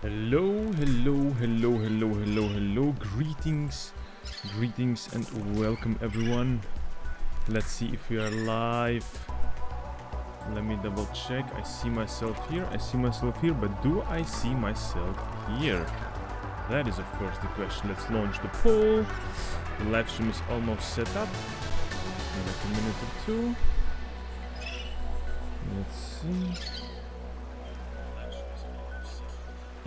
Hello, hello. Greetings and welcome everyone. Let's see if we are live. Let me double check. I see myself here, but do I see myself here? That is of course the question. Let's launch the poll. The live stream is almost set up. Like a minute or two. Let's see.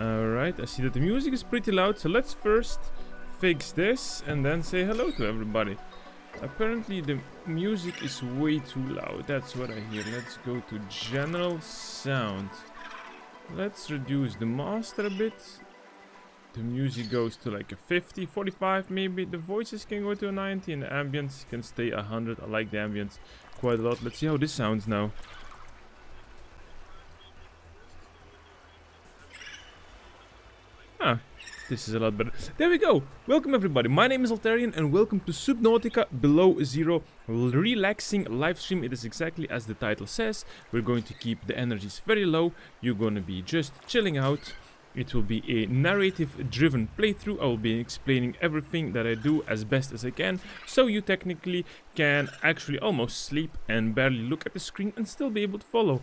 Alright, I see that the music is pretty loud, so let's first fix this and then say hello to everybody. Apparently the music is way too loud, that's what I hear. Let's go to general sound. Let's reduce the master a bit. The music goes to like a 50, 45 maybe. The voices can go to a 90 and the ambience can stay 100. I like the ambience quite a lot. Let's see how this sounds now. Ah, this is a lot better. There we go. Welcome everybody. My name is Altarian and welcome to Subnautica Below Zero relaxing live stream. It is exactly as the title says. We're going to keep the energies very low. You're going to be just chilling out. It will be a narrative driven playthrough. I will be explaining everything that I do as best as I can. So you technically can actually almost sleep and barely look at the screen and still be able to follow.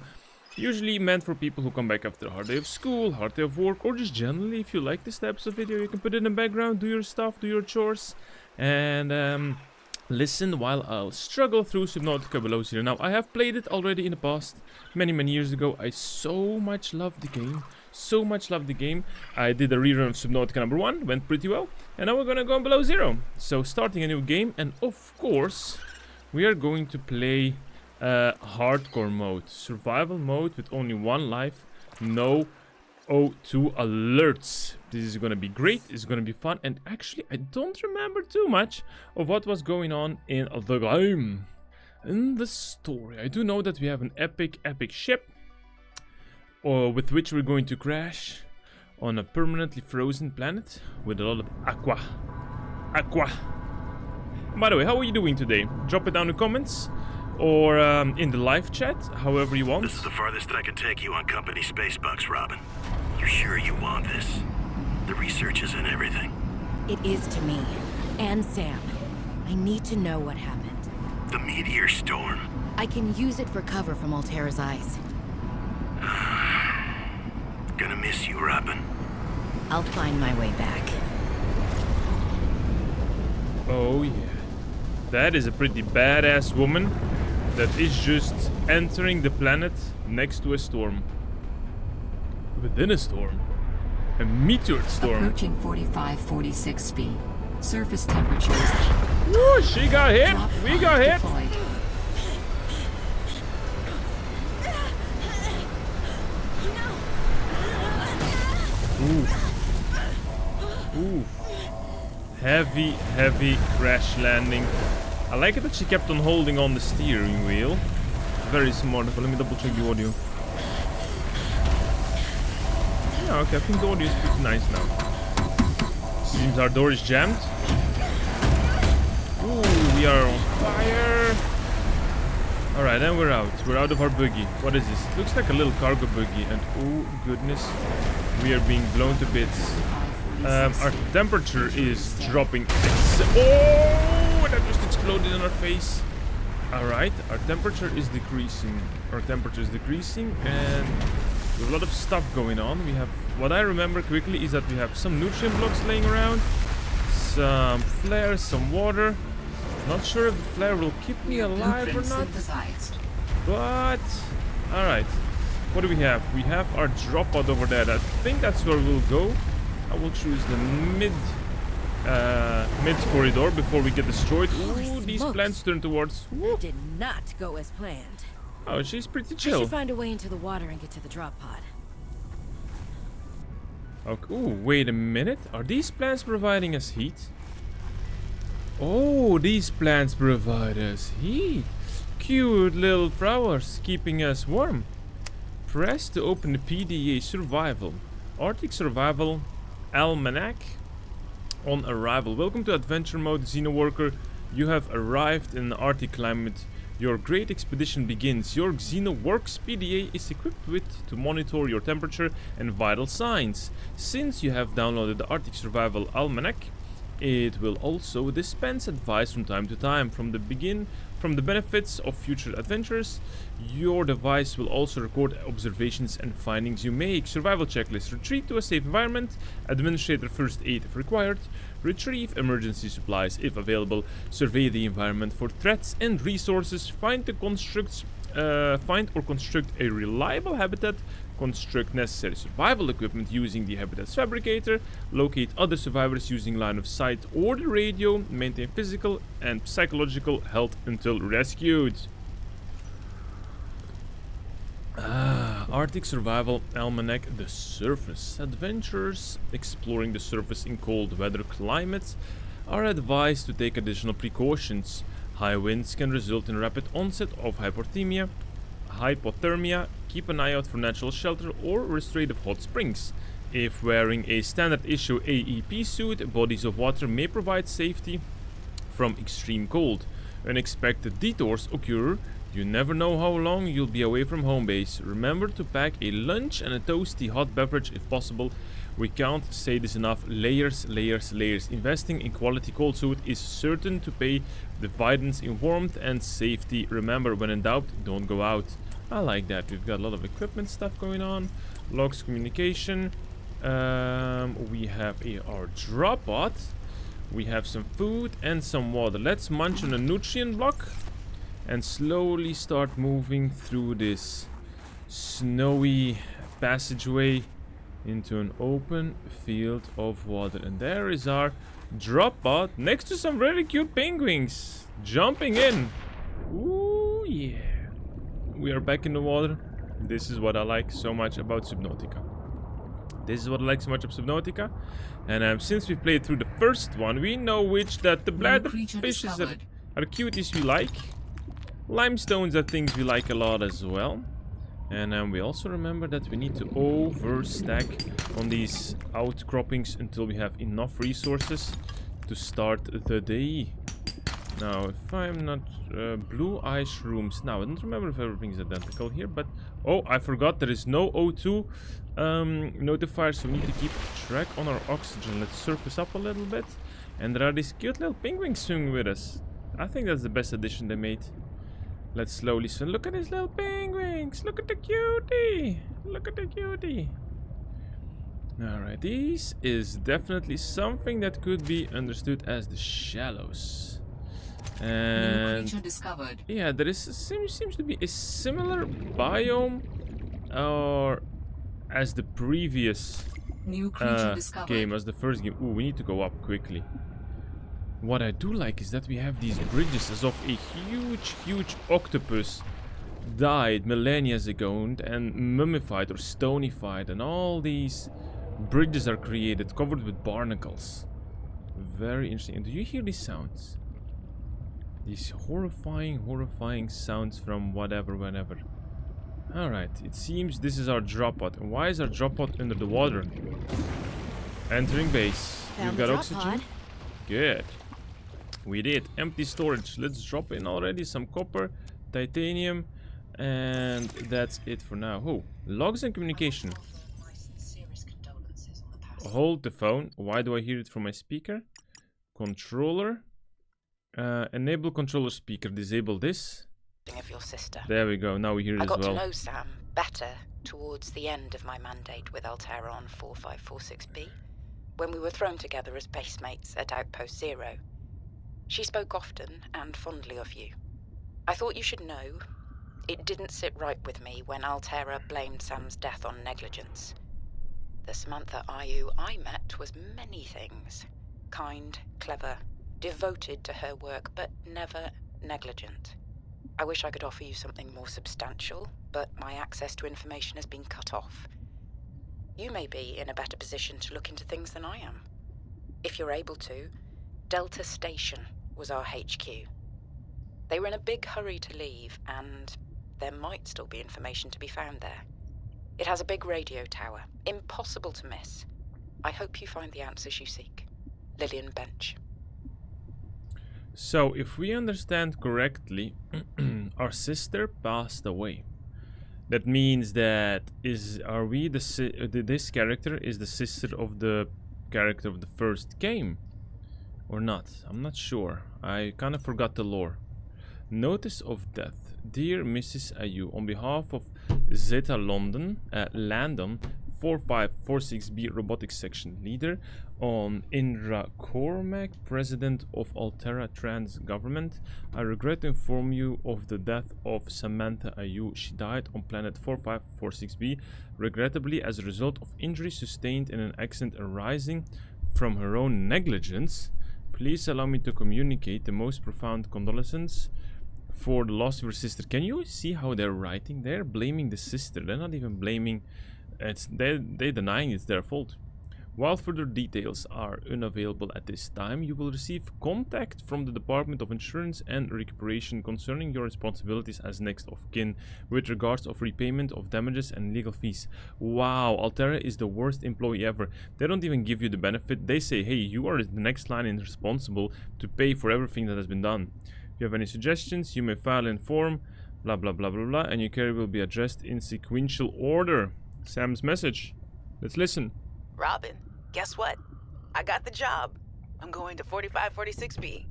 Usually meant for people who come back after a hard day of school, hard day of work, or just generally if you like this types of video, you can put it in the background, do your stuff, do your chores, and listen while I'll struggle through Subnautica Below Zero. Now, I have played it already in the past, many years ago. I so much love the game. I did a rerun of Subnautica number 1, went pretty well, and now we're gonna go on Below Zero. So, starting a new game, and of course, we are going to play hardcore mode, survival mode with only one life, no O2 alerts. This is gonna be great, it's gonna be fun, and actually I don't remember too much of what was going on in the game, in the story. I do know that we have an epic ship with which we're going to crash on a permanently frozen planet with a lot of aqua. By the way, how are you doing today? Drop it down in the comments or in the live chat, however you want. This is the farthest that I can take you on company space bucks, Robin. You're sure you want this? The research is in everything. It is to me, and Sam. I need to know what happened. The meteor storm. I can use it for cover from Altera's eyes. Gonna miss you, Robin. I'll find my way back. Oh yeah. That is a pretty badass woman that is just entering the planet next to a storm. Within a storm. A meteor storm. Approaching 45-46 speed. Surface temperatures. Woo, she got hit! We got hit! Deployed. Ooh. Heavy crash landing. I like it that she kept on holding on the steering wheel. Very smart, but let me double check the audio. Yeah, okay, I think the audio is pretty nice now. Seems our door is jammed. Ooh, we are on fire. Alright, and we're out. We're out of our buggy. What is this? It looks like a little cargo buggy, and oh goodness, we are being blown to bits. Our temperature is dropping. Oh, that just exploded in our face. Alright, our temperature is decreasing. And there's a lot of stuff going on. We have, what I remember quickly is that we have some nutrient blocks laying around, some flares, some water. Not sure if the flare will keep me alive or not. But alright. What do we have? We have our drop pod over there. I think that's where we'll go. I will choose the mid corridor before we get destroyed. Ooh, these plants turn towards. That did not go as planned. Oh, she's pretty I chill. should find a way into the water and get to the drop pod. Okay. Ooh, wait a minute. Are these plants providing us heat? Oh, these plants provide us heat. Cute little flowers keeping us warm. Press to open the PDA survival. Arctic survival almanac on arrival. Welcome to adventure mode, Xenoworker. You have arrived in the Arctic climate Your great expedition begins. Your XenoWorks PDA is equipped with to monitor your temperature and vital signs. Since you have downloaded the Arctic Survival Almanac, it will also dispense advice from time to time. From the benefits of future adventures, your device will also record observations and findings you make. Survival checklist. Retreat to a safe environment. Administrator first aid if required. Retrieve emergency supplies if available. Survey the environment for threats and resources. Find or construct a reliable habitat. Construct necessary survival equipment using the habitat's fabricator. Locate other survivors using line of sight or the radio. Maintain physical and psychological health until rescued. Arctic Survival Almanac. The surface. Adventurers exploring the surface in cold weather climates are advised to take additional precautions. High winds can result in rapid onset of hypothermia. Keep an eye out for natural shelter or restorative hot springs. If wearing a standard issue AEP suit, bodies of water may provide safety from extreme cold. Unexpected detours occur. You never know how long you'll be away from home base. Remember to pack a lunch and a toasty hot beverage if possible. We can't say this enough. Layers, layers, layers. Investing in quality cold suit is certain to pay dividends in warmth and safety. Remember, when in doubt, don't go out. I like that. We've got a lot of equipment stuff going on. Logs, communication. We have our drop bot. We have some food and some water. Let's munch on a nutrient block and slowly start moving through this snowy passageway into an open field of water. And there is our drop bot next to some really cute penguins jumping in. Ooh, yeah. We are back in the water. This is what I like so much about Subnautica. And since we played through the first one, we know that the bladder fishes are cuties we like. Limestones are things we like a lot as well. And we also remember that we need to overstack on these outcroppings until we have enough resources to start the day. Now, if I'm not... blue ice rooms. Now, I don't remember if everything's identical here, but... Oh, I forgot there is no O2 notifier, so we need to keep track on our oxygen. Let's surface up a little bit. And there are these cute little penguins swimming with us. I think that's the best addition they made. Let's slowly swim. Look at these little penguins. Look at the cutie. Look at the cutie. Alright, this is definitely something that could be understood as the shallows. And yeah, there seems to be a similar biome or as the previous game, as the first game. Ooh, we need to go up quickly. What I do like is that we have these bridges as of a huge octopus died millennia ago and mummified or stonified, and all these bridges are created covered with barnacles. Very interesting. And do you hear these sounds? These horrifying sounds from whatever, whenever. Alright, it seems this is our drop pod. And why is our drop pod under the water? Entering base. We've got oxygen. Good. We did. Empty storage. Let's drop in already some copper, titanium, and that's it for now. Oh, logs and communication. Hold the phone. Why do I hear it from my speaker? Controller. Enable controller speaker. Disable this. Of your sister. There we go. Now we hear it as well. I got to know Sam better towards the end of my mandate with Altera on 4546B, when we were thrown together as basemates at Outpost Zero. She spoke often and fondly of you. I thought you should know it didn't sit right with me when Altera blamed Sam's death on negligence. The Samantha Ayu I met was many things. Kind, clever, devoted to her work, but never negligent. I wish I could offer you something more substantial, but my access to information has been cut off. You may be in a better position to look into things than I am. If you're able to, Delta Station was our HQ. They were in a big hurry to leave, and there might still be information to be found there. It has a big radio tower, impossible to miss. I hope you find the answers you seek. Lillian Bench. So, if we understand correctly, our sister passed away. That means that are we this character is the sister of the character of the first game, or not? I'm not sure. I kind of forgot the lore. Notice of death, dear Mrs. Ayu, on behalf of Zeta Landon, 4546B Robotics Section Leader, on Indra Cormac, President of Altera Trans Government, I regret to inform you of the death of Samantha Ayu. She died on planet 4546B, regrettably as a result of injuries sustained in an accident arising from her own negligence. Please allow me to communicate the most profound condolences for the loss of your sister. Can you see how they're writing? They're blaming the sister. They're not even blaming. They're denying it's their fault. While further details are unavailable at this time, you will receive contact from the Department of Insurance and Recuperation concerning your responsibilities as next of kin with regards of repayment of damages and legal fees. Wow, Altera is the worst employee ever. They don't even give you the benefit. They say, hey, you are the next line and responsible to pay for everything that has been done. If you have any suggestions, you may file in form, blah blah blah blah blah, and your query will be addressed in sequential order. Sam's message. Let's listen. Robin, guess what? I got the job. I'm going to 4546B.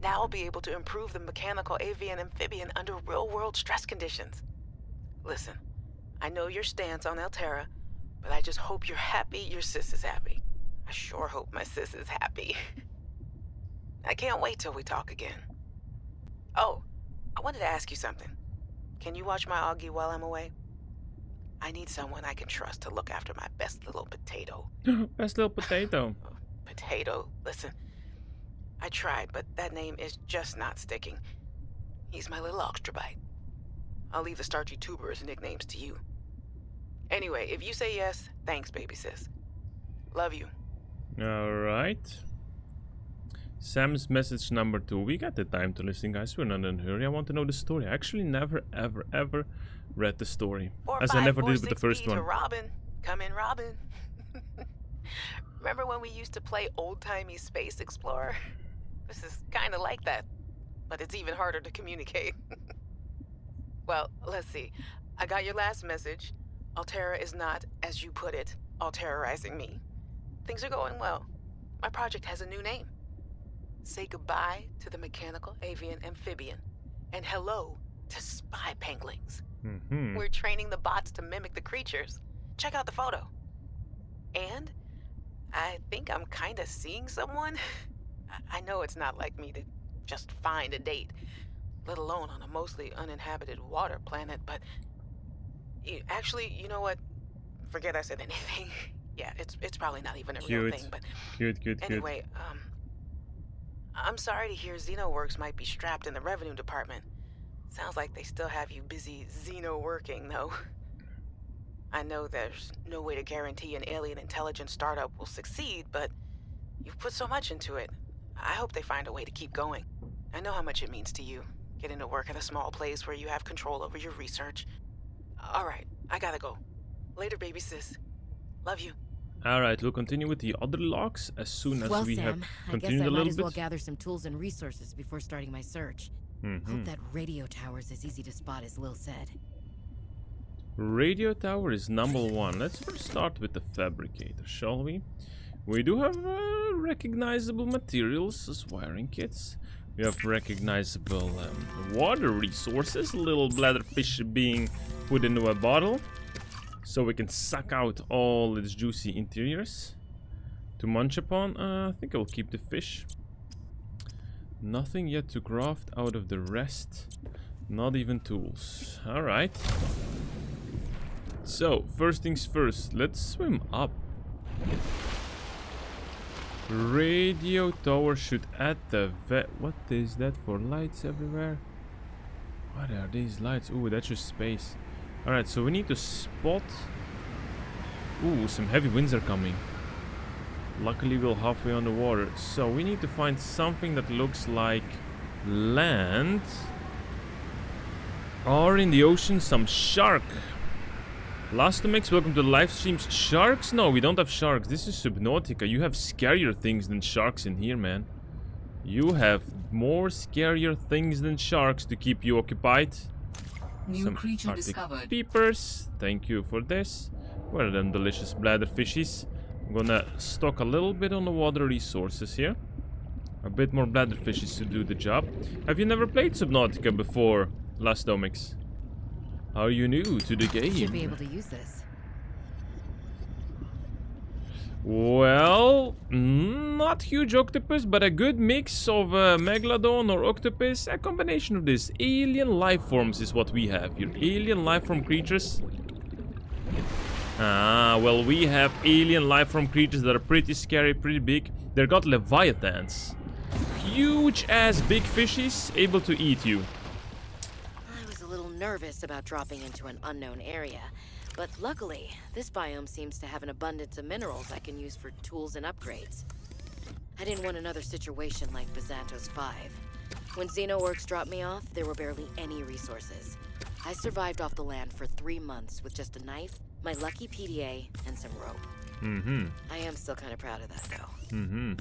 Now I'll be able to improve the mechanical avian amphibian under real-world stress conditions. Listen, I know your stance on Altera, but I just hope you're happy your sis is happy. I sure hope my sis is happy. I can't wait till we talk again. Oh, I wanted to ask you something. Can you watch my Augie while I'm away? I need someone I can trust to look after my best little potato. Best little potato. Potato, listen. I tried, but that name is just not sticking. He's my little oxtrabite. I'll leave the starchy tuber as nicknames to you. Anyway, if you say yes, thanks, baby sis. Love you. Alright. Sam's message number 2. We got the time to listen, guys. We're not in a hurry. I want to know the story. I actually never, ever, ever read the story. As I never did with the first one. Robin. Come in, Robin. Remember when we used to play old-timey Space Explorer? This is kind of like that, but it's even harder to communicate. Well, let's see. I got your last message. Altera is not, as you put it, alterrorizing me. Things are going well. My project has a new name. Say goodbye to the mechanical avian amphibian, and hello to spy penguins. We're training the bots to mimic the creatures. Check out the photo. And I think I'm kind of seeing someone. I know it's not like me to just find a date, let alone on a mostly uninhabited water planet, but actually, you know what? Forget I said anything. Yeah, it's probably not even a real thing, but anyway, I'm sorry to hear XenoWorks might be strapped in the revenue department. Sounds like they still have you busy Xeno working, though. I know there's no way to guarantee an alien intelligence startup will succeed, but you've put so much into it. I hope they find a way to keep going. I know how much it means to you, getting to work at a small place where you have control over your research. Alright, I gotta go. Later, baby sis. Love you. Alright, we'll continue with the other logs as soon as we Sam, have I continued guess I a might little as well bit. gather some tools and resources before starting my search. Hope that radio tower's as easy to spot as Lil said. Radio tower is number 1. Let's first start with the fabricator, shall we? We do have recognizable materials as wiring kits. We have recognizable water resources, little bladderfish being put into a bottle, so we can suck out all its juicy interiors to munch upon. I think I will keep the fish. Nothing yet to graft out of the rest. Not even tools. Alright. So, first things first. Let's swim up. Radio tower should add the What is that for lights everywhere? What are these lights? Ooh, that's just space. Alright, so we need to spot... Ooh, some heavy winds are coming. Luckily we're halfway on the water. So we need to find something that looks like land. Or in the ocean some shark. Lastomix, welcome to the live streams. Sharks? No, we don't have sharks. This is Subnautica. You have scarier things than sharks in here, man. You have more scarier things than sharks to keep you occupied. New Some creature Arctic discovered. peepers. Thank you for this. What are them delicious bladder fishies? I'm gonna stock a little bit on the water resources here. A bit more bladder fishies to do the job. Have you never played Subnautica before, Lastomix? Are you new to the game? Should be able to use this. Well, not huge octopus, but a good mix of megalodon or octopus. A combination of this. Alien life forms is what we have here. Alien life form creatures. Ah, well, we have alien life form creatures that are pretty scary, pretty big. They're got leviathans. Huge ass big fishies able to eat you. I was a little nervous about dropping into an unknown area, but luckily, this biome seems to have an abundance of minerals I can use for tools and upgrades. I didn't want another situation like Byzantos 5. When Xenoworks dropped me off, there were barely any resources. I survived off the land for 3 months with just a knife, my lucky PDA, and some rope. I am still kind of proud of that, though.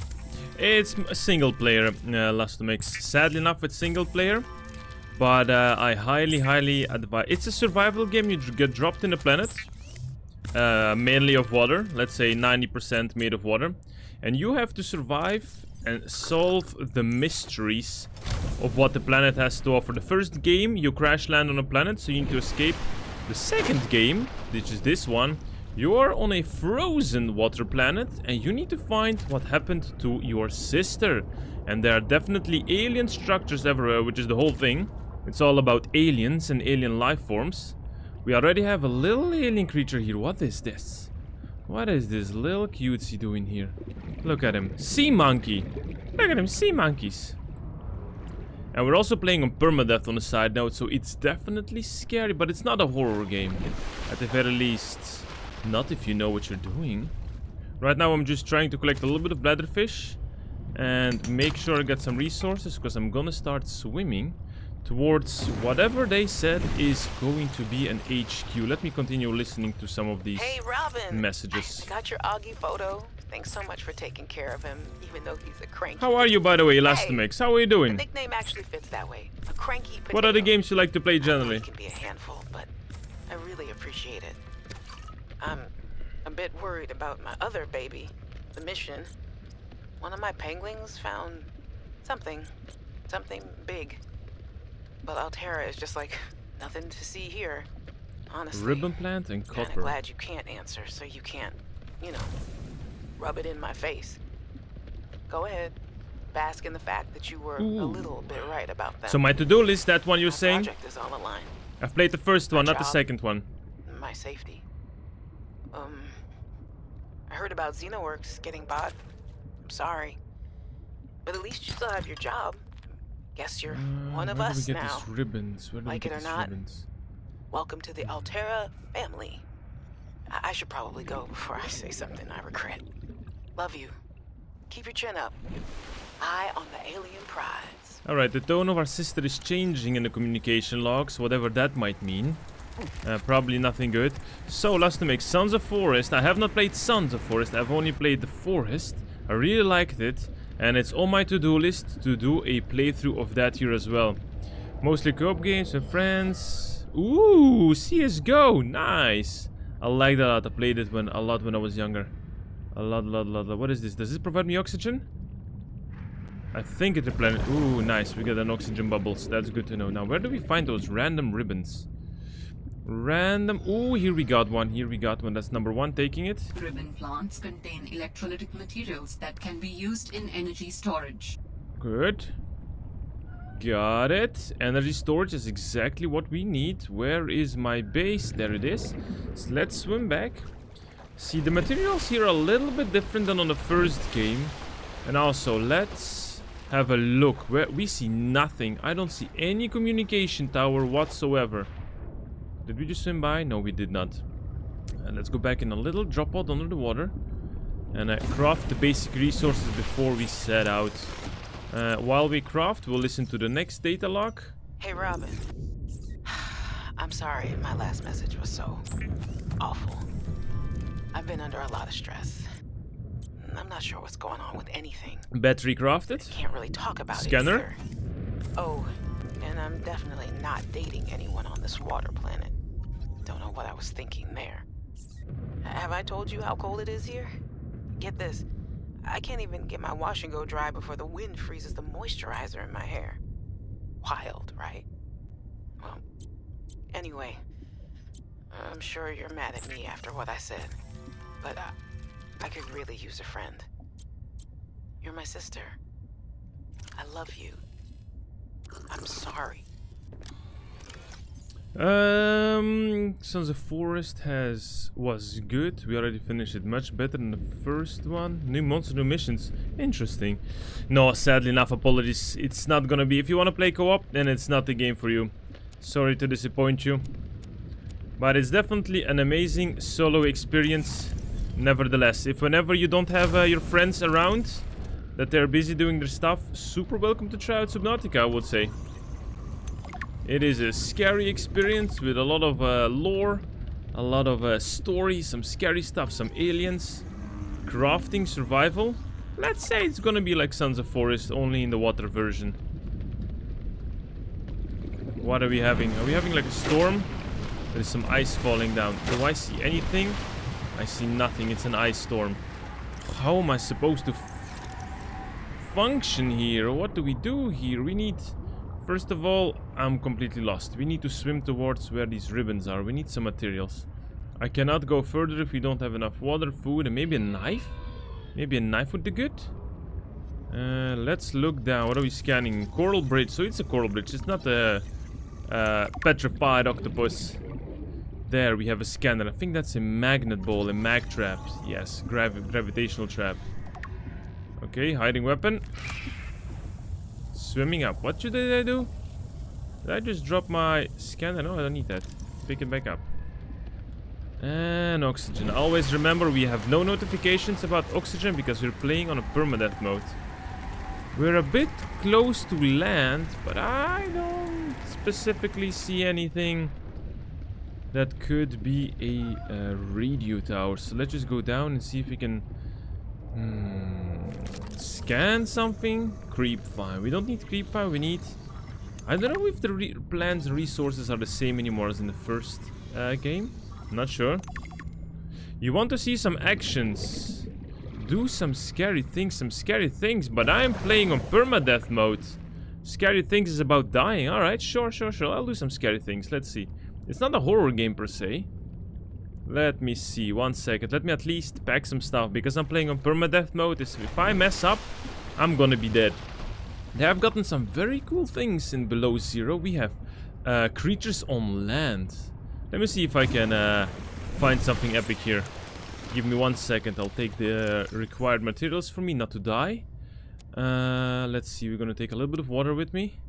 It's a single player, Lastomix. Sadly enough, it's single player. But I highly advise. It's a survival game. You get dropped in a planet, mainly of water. Let's say 90% made of water, and you have to survive and solve the mysteries of what the planet has to offer. The first game, you crash land on a planet, so you need to escape. The second game, which is this one, you are on a frozen water planet, and you need to find what happened to your sister. And there are definitely alien structures everywhere, which is the whole thing. It's all about aliens and alien life forms. We already have a little alien creature here. What is this? What is this little cutesy doing here? Look at him. Sea monkey. Look at him. Sea monkeys. And we're also playing on Permadeath on the side note, so it's definitely scary, but it's not a horror game. At the very least. Not if you know what you're doing. Right now I'm just trying to collect a little bit of bladderfish and make sure I get some resources, because I'm gonna start swimming towards whatever they said is going to be an HQ. Let me continue listening to some of these Hey, Robin. messages. I got your Augie photo. Thanks so much for taking care of him, even though he's a cranky. How are you, by the way, Elastomix? How are you The doing? nickname actually fits that way. A cranky potato. What are the games you like to play I know generally? it can be a handful, but I really appreciate it. I'm a bit worried about my other baby, the mission. One of my penguins found something big. But Altera is just like nothing to see here, honestly. Ribbon plant and Kinda copper. glad you can't answer, so you can't, you know, rub it in my face. Go ahead, bask in the fact that you were a Ooh. little bit right about that. So my to-do list, that one you're My saying? project is on the line. I've played the first one, My not the job. second one. My safety. I heard about Xenoworks getting bought. I'm sorry. But at least you still have your job. Guess you're one of Where do us we get now. these ribbons? Where do Like we it get or these not. ribbons? Welcome to the Altera family. I should probably go before I say something I regret. Love you. Keep your chin up. Eye on the alien prize. Alright, the tone of our sister is changing in the communication logs, whatever that might mean. Probably nothing good. So, Lastomix, Sons of Forest. I have not played Sons of Forest, I've only played The Forest. I really liked it, and it's on my to-do list to do a playthrough of that here as well. Mostly co-op games with friends. Ooh, CSGO, nice. I like that a lot. I played it a lot when I was younger. A lot. What is this? Does this provide me oxygen? I think it replenishes. Ooh, nice. We get an oxygen bubbles. That's good to know. Now, where do we find those random ribbons? Random. Ooh, here we got one. That's number 1. Taking it. Ribbon plants contain electrolytic materials that can be used in energy storage. Good. Got it. Energy storage is exactly what we need. Where is my base? There it is. So let's swim back. See, the materials here are a little bit different than on the first game. And also, let's have a look. Where we see nothing. I don't see any communication tower whatsoever. Did we just swim by? No, we did not. And let's go back in a little drop pod under the water. And craft the basic resources before we set out. While we craft, we'll listen to the next data log. Hey, Robin. I'm sorry my last message was so awful. I've been under a lot of stress. I'm not sure what's going on with anything. Battery crafted. Can't really talk about Scanner. it either. Oh, and I'm definitely not dating anyone on this water planet. Don't know what I was thinking there. Have I told you how cold it is here? Get this. I can't even get my wash and go dry before the wind freezes the moisturizer in my hair. Wild, right? Well, anyway, I'm sure you're mad at me after what I said, but I could really use a friend. You're my sister. I love you. I'm sorry. Sons of Forest was good. We already finished it much better than the first one. New monster, new missions. Interesting. No, sadly enough, apologies. It's not gonna be. If you wanna play co-op, then it's not the game for you. Sorry to disappoint you. But it's definitely an amazing solo experience. Nevertheless, if whenever you don't have your friends around, that they're busy doing their stuff, super welcome to try out Subnautica, I would say. It is a scary experience with a lot of lore, a lot of story, some scary stuff, some aliens, crafting, survival. Let's say it's gonna be like Sons of Forest, only in the water version. What are we having? Are we having like a storm? There's some ice falling down. Do I see anything? I see nothing. It's an ice storm. How am I supposed to function here? What do we do here? We need... First of all, I'm completely lost. We need to swim towards where these ribbons are. We need some materials. I cannot go further if we don't have enough water, food, and maybe a knife? Maybe a knife would be good? Let's look down. What are we scanning? Coral bridge. So it's a coral bridge. It's not a petrified octopus. There, we have a scanner. I think that's a magnet ball, a mag trap. Yes, gravitational trap. Okay, hiding weapon. Swimming up. What did I do? Did I just drop my scanner? No, I don't need that. Pick it back up. And oxygen. Always remember, we have no notifications about oxygen because we're playing on a permadeath mode. We're a bit close to land, but I don't specifically see anything that could be a radio tower. So let's just go down and see if we can scan something. Creep fire. We don't need creep fire. We need... I don't know if the plant's resources are the same anymore as in the first game. I'm not sure. You want to see some actions. Do some scary things, but I'm playing on permadeath mode. Scary things is about dying. Alright, sure. I'll do some scary things. Let's see. It's not a horror game per se. Let me see. 1 second. Let me at least pack some stuff because I'm playing on permadeath mode. If I mess up, I'm gonna be dead. They have gotten some very cool things in Below Zero. We have creatures on land. Let me see if I can find something epic here. Give me 1 second. I'll take the required materials for me not to die. Let's see. We're gonna take a little bit of water with me.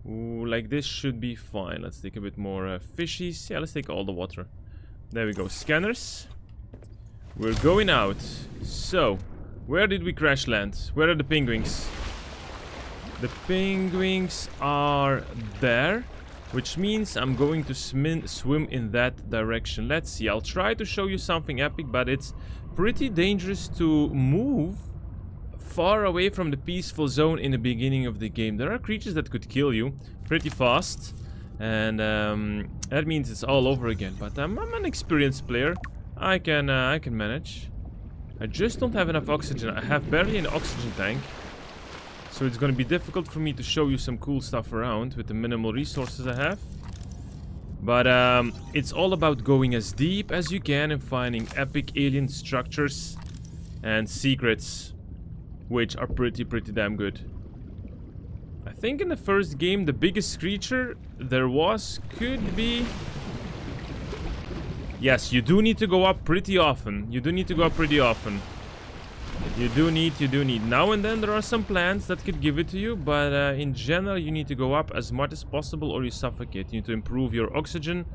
Ooh, like this should be fine. Let's take a bit more fishies. Yeah, let's take all the water. There we go. Scanners. We're going out. So, where did we crash land? Where are the penguins? The penguins are there, which means I'm going to swim in that direction. Let's see. I'll try to show you something epic, but it's pretty dangerous to move far away from the peaceful zone in the beginning of the game. There are creatures that could kill you pretty fast, and that means it's all over again. But I'm an experienced player. I can manage. I just don't have enough oxygen. I have barely an oxygen tank, so it's going to be difficult for me to show you some cool stuff around with the minimal resources I have. But it's all about going as deep as you can and finding epic alien structures and secrets, which are pretty damn good. I think in the first game the biggest creature there was could be... Yes, you do need to go up pretty often. You do need. Now and then there are some plants that could give it to you, but in general you need to go up as much as possible or you suffocate. You need to improve your oxygen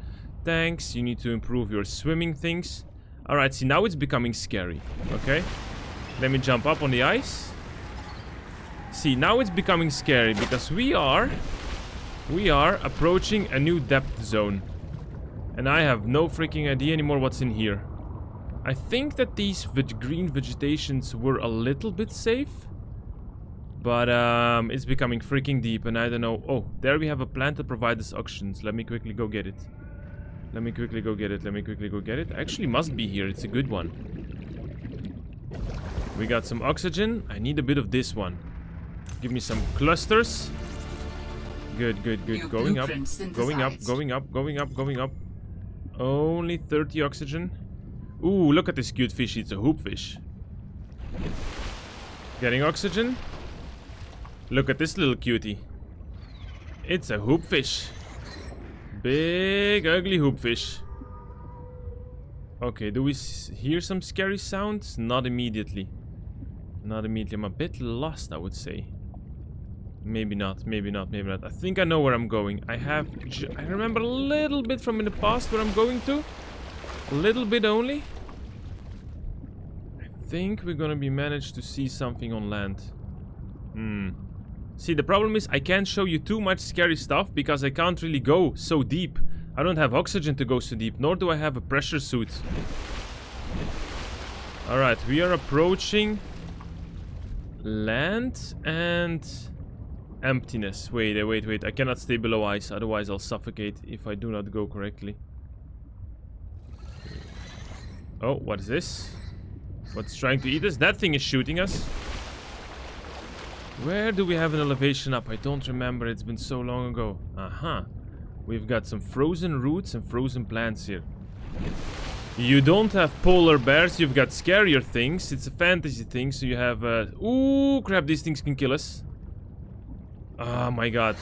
tanks, you need to improve your swimming things. Alright, see, now it's becoming scary. Okay, let me jump up on the ice. See, now it's becoming scary because we are approaching a new depth zone. And I have no freaking idea anymore what's in here. I think that these green vegetations were a little bit safe. But it's becoming freaking deep and I don't know. Oh, there we have a plant that provides us oxygen. Let me quickly go get it. Let me quickly go get it. Let me quickly go get it. Actually must be here. It's a good one. We got some oxygen. I need a bit of this one. Give me some clusters. Good, good, good. Going up. Going up, going up, going up, going up. Only 30 oxygen. Ooh, look at this cute fish. It's a hoopfish. Getting oxygen. Look at this little cutie. It's a hoopfish. Big, ugly hoopfish. Okay, do we hear some scary sounds? Not immediately. Not immediately. I'm a bit lost, I would say. Maybe not, maybe not, maybe not. I think I know where I'm going. I remember a little bit from in the past where I'm going to. A little bit only. I think we're gonna be managed to see something on land. See, the problem is I can't show you too much scary stuff because I can't really go so deep. I don't have oxygen to go so deep, nor do I have a pressure suit. Alright, we are approaching land and emptiness. Wait, wait. I cannot stay below ice, otherwise I'll suffocate if I do not go correctly. Oh, what is this? What's trying to eat us? That thing is shooting us. Where do we have an elevation up? I don't remember. It's been so long ago. Aha. We've got some frozen roots and frozen plants here. You don't have polar bears. You've got scarier things. It's a fantasy thing. So you have... Ooh, crap. These things can kill us. Oh, my God.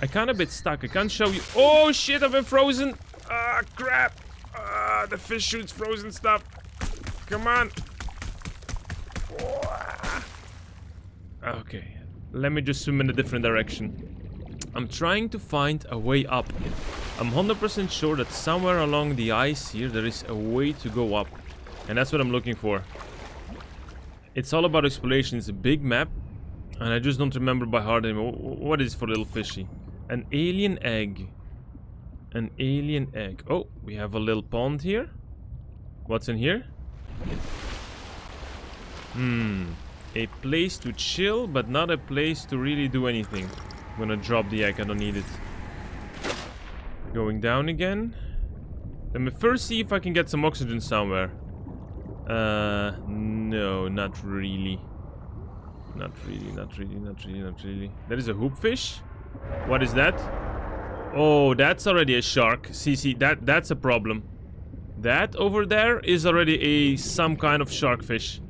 I can't a bit stuck. I can't show you... Oh, shit. I've been frozen. Ah, crap. Ah, the fish shoots frozen stuff. Come on. Okay. Let me just swim in a different direction. I'm trying to find a way up. I'm 100% sure that somewhere along the ice here there is a way to go up. And that's what I'm looking for. It's all about exploration. It's a big map. And I just don't remember by heart anymore. What is for little fishy? An alien egg. An alien egg. Oh, we have a little pond here. What's in here? A place to chill, but not a place to really do anything. I'm gonna drop the egg, I don't need it. Going down again. Let me first see if I can get some oxygen somewhere. No, not really. Not really. There is a hoopfish. What is that? Oh, that's already a shark. See, that's a problem. That over there is already some kind of shark fish.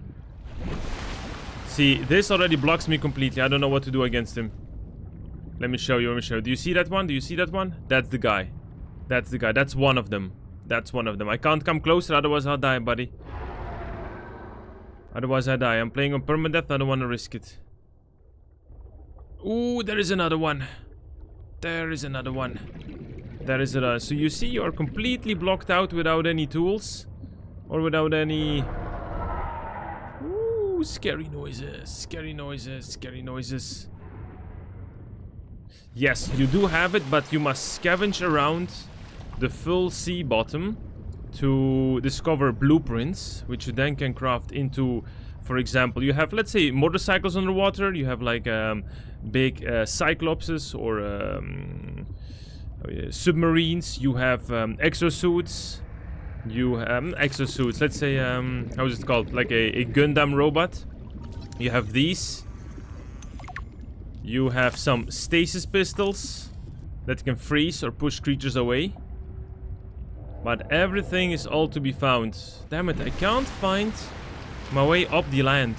See, this already blocks me completely. I don't know what to do against him. Let me show you. Do you see that one? That's the guy. That's one of them. I can't come closer, otherwise I'll die, buddy. I'm playing on permadeath. I don't want to risk it. Ooh, there is another one. So you see, you are completely blocked out without any tools. Or without any... Ooh, scary noises. Yes, you do have it, but you must scavenge around the full sea bottom to discover blueprints, which you then can craft into, for example, you have, let's say, motorcycles underwater, you have like big cyclopses or submarines, you have exosuits, let's say, how is it called, like a Gundam robot. You have these. You have some stasis pistols that can freeze or push creatures away. But everything is all to be found. Damn it, I can't find my way up the land.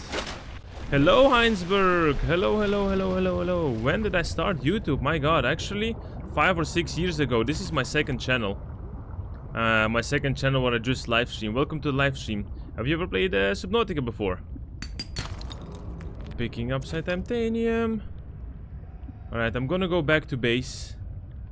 Hello, Heinsberg. Hello. When did I start YouTube? My God, actually, 5 or 6 years ago. This is my second channel. My second channel where I just live stream. Welcome to the live stream. Have you ever played Subnautica before? Picking up some titanium. Alright, I'm gonna go back to base.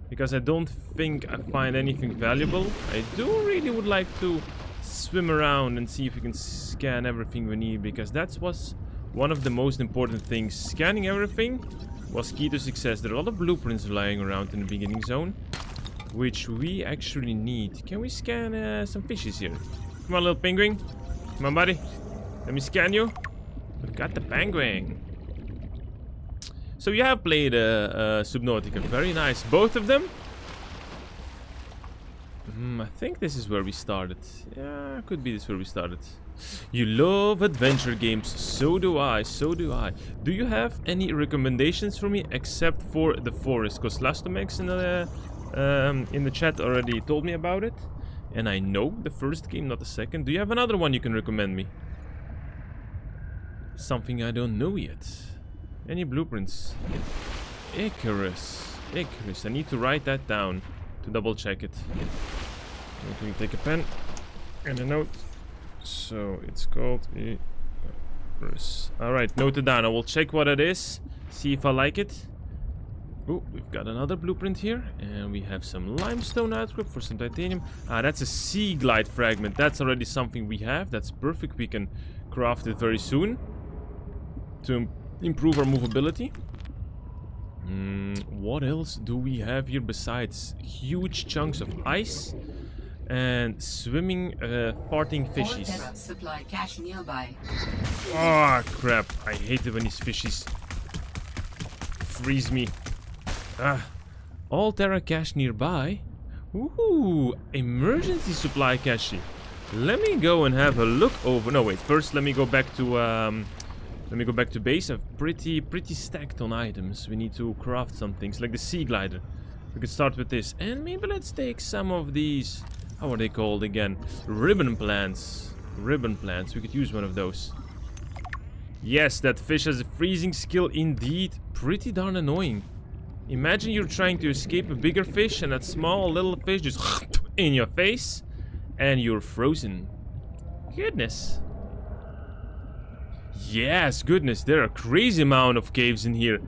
Because I don't think I find anything valuable. I do really would like to swim around and see if we can scan everything we need. Because that was one of the most important things. Scanning everything was key to success. There are a lot of blueprints lying around in the beginning zone, which we actually need. Can we scan some fishes here? Come on, little penguin. Come on, buddy. Let me scan you. We've got the penguin. So you have played Subnautica. Very nice. Both of them? I think this is where we started. Yeah, could be this where we started. You love adventure games. So do I. So do I. Do you have any recommendations for me except for The Forest? Because Lastomex in the chat already told me about it. And I know the first game, not the second. Do you have another one you can recommend me? Something I don't know yet. Any blueprints? Icarus. Icarus. I need to write that down to double check it. Let me take a pen and a note. So it's called Icarus. Alright, note it down. I will check what it is. See if I like it. Oh, we've got another blueprint here. And we have some limestone outcrop for some titanium. Ah, that's a sea glide fragment. That's already something we have. That's perfect. We can craft it very soon to improve our movability. What else do we have here besides huge chunks of ice and swimming, farting fishies? Supply cache nearby. Oh crap! I hate it when these fishies freeze me. All Terra cache nearby. Ooh, emergency supply cache. Let me go and have a look over. No, wait. First, let me go back to base. I'm pretty stacked on items. We need to craft some things, like the sea glider. We could start with this. And maybe let's take some of these. How are they called again? Ribbon plants. Ribbon plants. We could use one of those. Yes, that fish has a freezing skill indeed. Pretty darn annoying. Imagine you're trying to escape a bigger fish and that small little fish just in your face. And you're frozen. Goodness. Yes, goodness, there are a crazy amount of caves in here.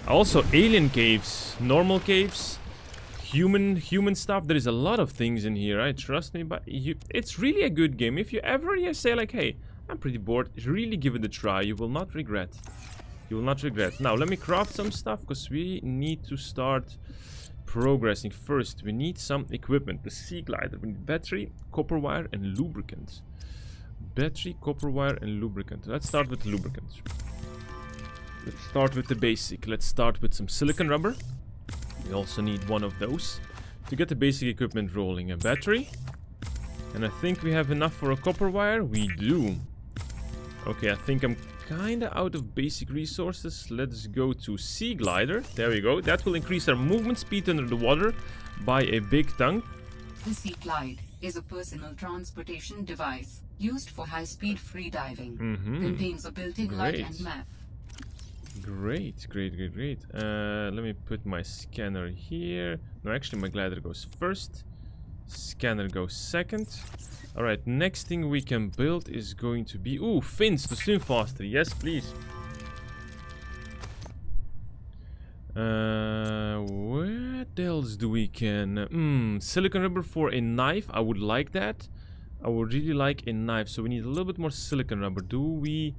Also alien caves, normal caves, human stuff. There is a lot of things in here, right? Trust me, but it's really a good game. If you ever say like, hey, I'm pretty bored, really give it a try. You will not regret. You will not regret. Now, let me craft some stuff because we need to start progressing. First, we need some equipment. The sea glider. We need battery, copper wire, and lubricant. Battery, copper wire, and lubricant. Let's start with lubricant. Let's start with the basic. Let's start with some silicon rubber. We also need one of those to get the basic equipment rolling. A battery. And I think we have enough for a copper wire. We do. Okay, I think I'm kinda out of basic resources. Let's go to sea glider. There we go. That will increase our movement speed under the water by a big chunk. The Sea Glide is a personal transportation device used for high-speed free diving. Contains a built-in light and map. Great. Let me put my scanner here. No, actually my glider goes first. Scanner goes second. Alright, next thing we can build is going to be... Ooh, fins to swim faster. Yes, please. What else do we can... silicon rubber for a knife. I would like that. I would really like a knife. So we need a little bit more silicon rubber. Do we...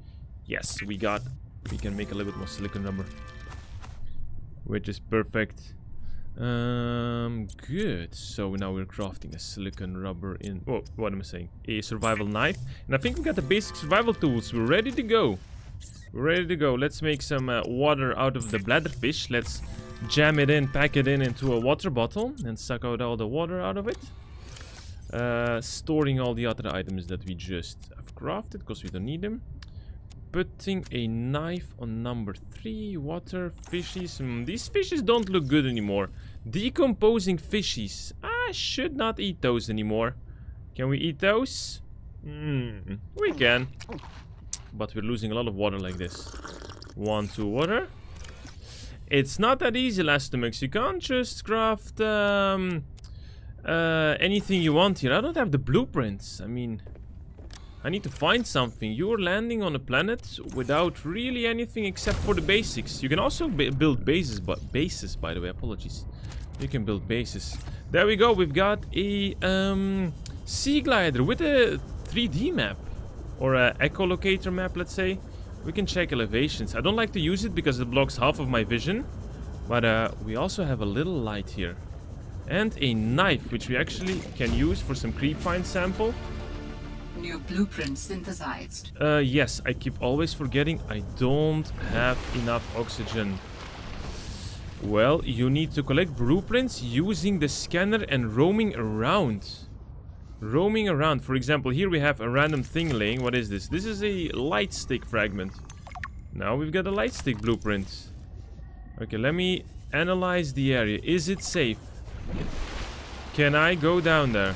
Yes, we got... We can make a little bit more silicon rubber. Which is perfect. Good. So now we're crafting a silicon rubber in... Oh, what am I saying? A survival knife. And I think we got the basic survival tools. We're ready to go. We're ready to go. Let's make some water out of the bladderfish. Let's jam it in, pack it in into a water bottle and suck out all the water out of it. Storing all the other items that we just have crafted because we don't need them. Putting a knife on number 3. Water, fishies. These fishes don't look good anymore. Decomposing fishies. I should not eat those anymore. Can we eat those? We can. But we're losing a lot of water like this. 1, 2 water. It's not that easy, Lastomex. You can't just craft anything you want here. I don't have the blueprints. I mean... I need to find something. You're landing on a planet without really anything except for the basics. You can also build bases, by the way, apologies. You can build bases. There we go. We've got a sea glider with a 3D map or a echolocator map, let's say. We can check elevations. I don't like to use it because it blocks half of my vision, but we also have a little light here and a knife, which we actually can use for some creep find sample. New blueprint synthesized. Yes, I keep always forgetting I don't have enough oxygen. Well, you need to collect blueprints using the scanner and roaming around. Roaming around. For example, here we have a random thing laying. What is this? This is a light stick fragment. Now we've got a light stick blueprint. Okay, let me analyze the area. Is it safe? Can I go down there?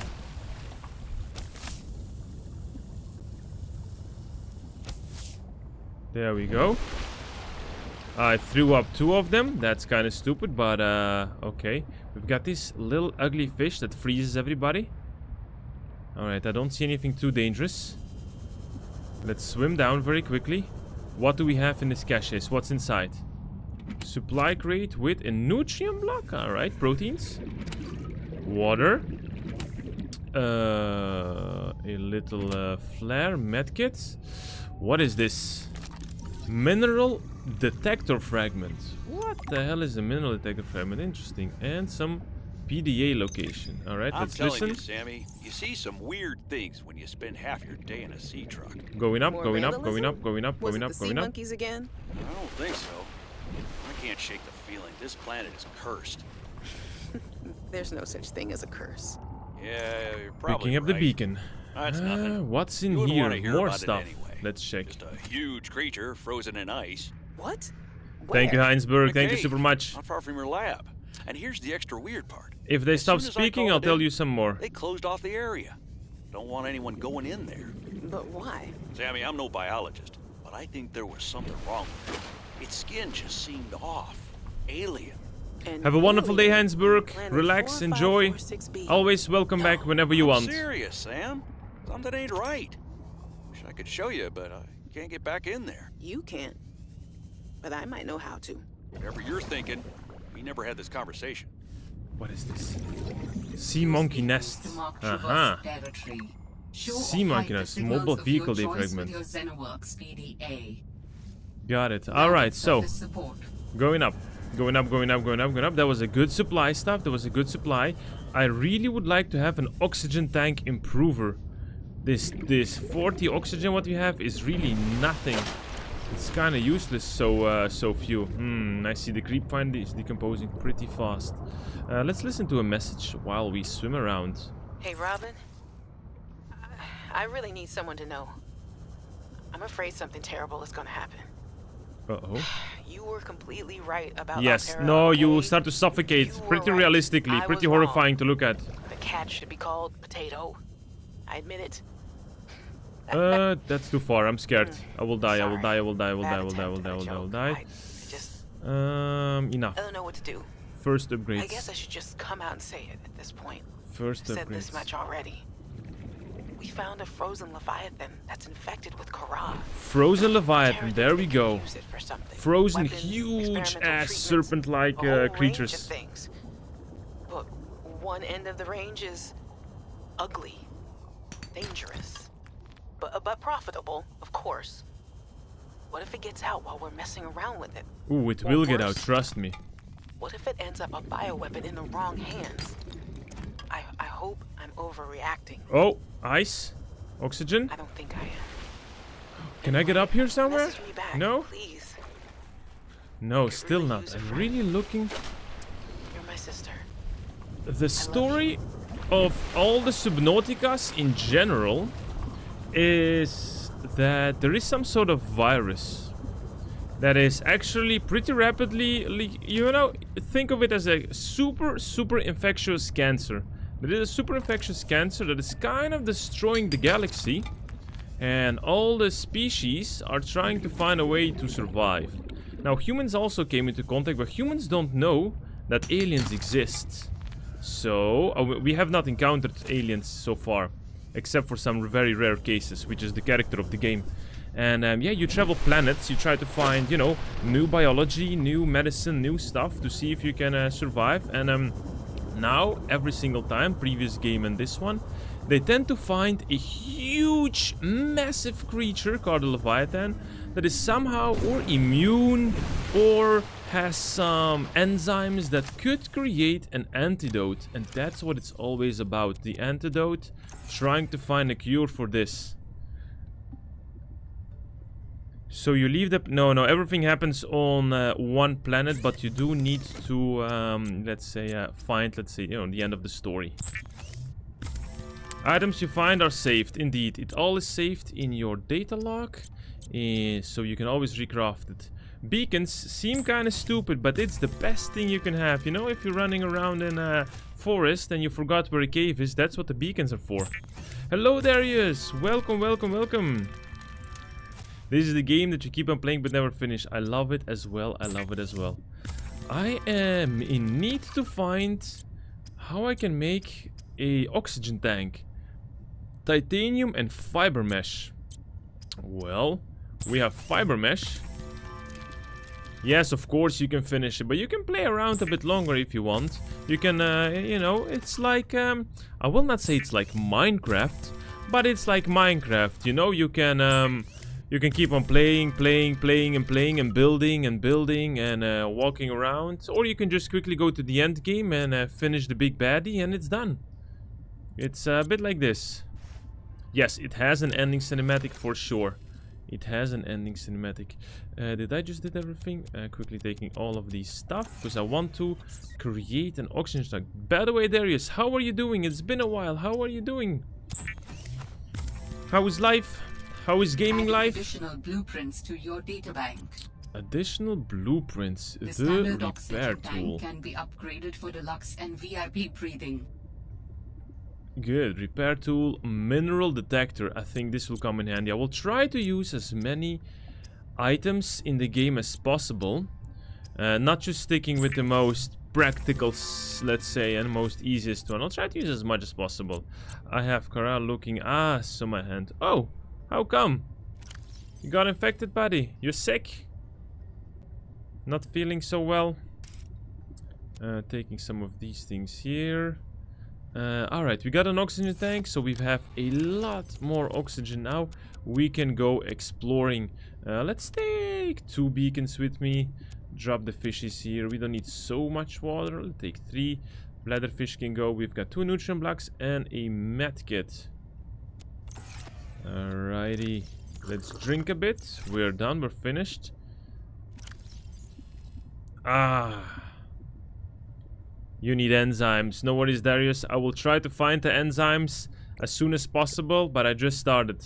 There we go. I threw up 2 of them. That's kind of stupid, but okay. We've got this little ugly fish that freezes everybody. Alright, I don't see anything too dangerous. Let's swim down very quickly. What do we have in this cache? What's inside? Supply crate with a nutrient block. Alright, proteins. Water. A little flare medkit. What is this? Mineral detector fragment. What the hell is a mineral detector fragment? Interesting. And some PDA location. Alright, let's listen. I'm telling you, Sammy, you see some weird things when you spend half your day in a sea truck. Going up, More going up, vandalism? going up, going up, Was going it up, the sea going up. monkeys again? I don't think so. I can't shake the feeling this planet is cursed. There's no such thing as a curse. Yeah, you're probably Picking up the right. beacon. That's nothing. What's in You wouldn't here? wanna hear More about it stuff. anyway. Let's check. Just a huge creature frozen in ice. What? Thank you, Where? Heinsberg. Thank you Okay, super much. Not far from your lab. And here's the extra weird part. If they As stop soon as I speaking, called I'll it tell in, you some more. They closed off the area. Don't want anyone going in there. But why? Sammy, I'm no biologist, but I think there was something wrong with it. Its skin just seemed off. Alien. And Have a wonderful day, alien. Heinsberg. Planet Relax, enjoy. 4546B. Always welcome back whenever you I'm want. serious, Sam. Something ain't right. Wish I could show you, but I can't get back in there. You can't. But I might know how to. Whatever you're thinking, we never had this conversation. What is this? Sea monkey nest. Aha. Sea monkey nest. Mobile vehicle defragment. Got it. Alright, so going up. Going up, going up, going up, going up. That was a good supply stuff. That was a good supply. I really would like to have an oxygen tank improver. This 40 oxygen what we have is really nothing. It's kind of useless, so few. I see the creep finder is decomposing pretty fast. Let's listen to a message while we swim around. Hey, Robin. I really need someone to know. I'm afraid something terrible is gonna happen. Uh-oh. You were completely right about Yes, Altera, no, you okay? start to suffocate. You were Pretty right. realistically, I pretty was horrifying wrong. to look at. The cat should be called Potato. I admit it. That's too far. I'm scared. I will die, I will Sorry. die, I will die, I will die, I Bad will die, I will attempt die, I at will a die, I will joke. die. Enough. Enough. I don't know what to do. First I upgrades. guess I should just come out and say it at this point. First I've said this upgrades. much already. We found a frozen leviathan that's infected with Kara. Frozen leviathan. Terror There we thinks they can go. use it for something. Frozen, Weapons, huge experimental ass treatments, serpent-like a whole range of creatures. things. But one end of the range is ugly, dangerous, but profitable, of course. What if it gets out while we're messing around with it? Ooh, it Or will get out. worse, Trust me. What if it ends up a bioweapon in the wrong hands? I hope I'm overreacting. Oh, ice, oxygen. I don't think I am. Can I get up here somewhere? Message me back, No. please. No, could still really not. use a I'm friend. really looking. You're my sister. The story of all the Subnauticas in general is that there is some sort of virus that is actually pretty rapidly, think of it as a super infectious cancer. There is a super infectious cancer that is kind of destroying the galaxy, and all the species are trying to find a way to survive. Now, humans also came into contact, but humans don't know that aliens exist. So, we have not encountered aliens so far, except for some very rare cases, which is the character of the game. And yeah, you travel planets, you try to find, new biology, new medicine, new stuff to see if you can survive. And now, every single time, previous game and this one, they tend to find a huge, massive creature called a leviathan that is somehow or immune or has some enzymes that could create an antidote, and that's what it's always about. The antidote, trying to find a cure for this. So you leave the... No, everything happens on one planet, but you do need to, let's say, find, you know, the end of the story. Items you find are saved, indeed. It all is saved in your data log, so you can always recraft it. Beacons seem kind of stupid, but it's the best thing you can have. You know, if you're running around in a forest and you forgot where a cave is, that's what the beacons are for. Hello, Darius! Welcome, welcome, welcome! This is the game that you keep on playing but never finish. I love it as well, I love it as well. I am in need to find how I can make a oxygen tank. Titanium and fiber mesh. Well, we have fiber mesh. Yes, of course you can finish it, but you can play around a bit longer if you want. You can, you know, it's like, I will not say it's like Minecraft, but it's like Minecraft, you know, you can keep on playing and building and walking around. Or you can just quickly go to the end game and finish the big baddie and it's done. It's a bit like this. Yes, it has an ending cinematic for sure. It has an ending cinematic. Did I just did everything? Quickly taking all of these stuff because I want to create an oxygen tank. By the way, Darius, how are you doing? It's been a while. How are you doing? How is life? How is gaming life? Additional blueprints to your databank. Additional blueprints. The The standard repair oxygen tool. tank can be upgraded for deluxe and VIP breathing. Good. Repair tool. Mineral detector. I think this will come in handy. I will try to use as many items in the game as possible. Not just sticking with the most practical, let's say, and most easiest one. I'll try to use as much as possible. I have Corral looking ass on my hand. Oh! How come? You got infected, buddy? You're sick? Not feeling so well? Taking some of these things here. Alright, we got an oxygen tank, so we have a lot more oxygen now. We can go exploring. Let's take 2 beacons with me. Drop the fishes here. We don't need so much water. Let's take 3. Bladderfish can go. We've got 2 nutrient blocks and a medkit. Alrighty, let's drink a bit. We're done, we're finished. You need enzymes. No worries, Darius. I will try to find the enzymes as soon as possible, but I just started.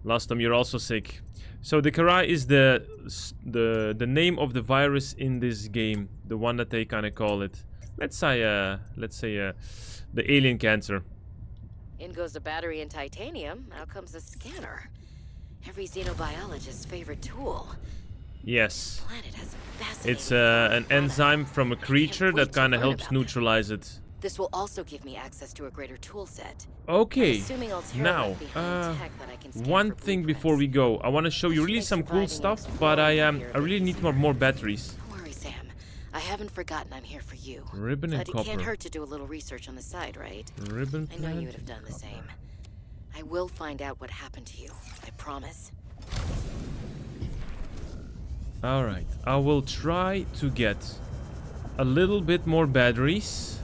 Last time you're also sick. So the Karai is the name of the virus in this game, the one that they kind of call it. Let's say the alien cancer. In goes the battery and titanium. Out comes a scanner. Every xenobiologist's favorite tool. Yes. Planet has a fascinating It's an enzyme from a creature that kind of helps neutralize it. This will also give me access to a greater tool set. Okay, Assuming Altera now, left behind tech that I can scan one for thing blueprints. before we go. I want to show you really some cool stuff, but I really need more batteries. Don't worry, Sam. I haven't forgotten I'm here for you. Ribbon and But it can't copper. hurt to do a little research on the side, right? Ribbon I know you would plant have done and the copper. same. I will find out what happened to you. I promise. Alright, I will try to get a little bit more batteries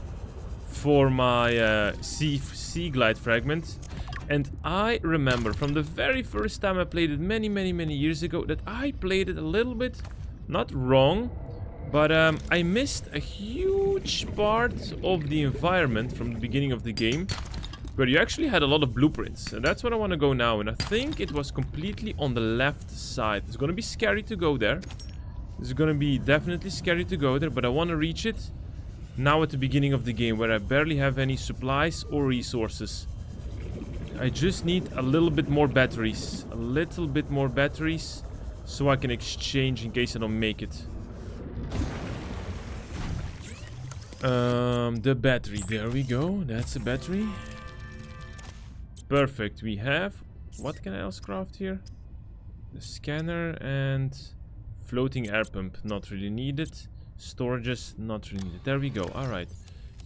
for my sea glide fragment. And I remember from the very first time I played it many years ago that I played it a little bit, not wrong, but I missed a huge part of the environment from the beginning of the game, where you actually had a lot of blueprints. And that's where I want to go now, and I think it was completely on the left side. It's gonna be scary to go there. It's gonna be definitely scary to go there, but I want to reach it now at the beginning of the game, where I barely have any supplies or resources. I just need a little bit more batteries. A little bit more batteries, so I can exchange in case I don't make it. The battery, there we go. That's a battery. Perfect. We have, what can I else craft here? The scanner and floating air pump, not really needed. Storages, not really needed. There we go. Alright.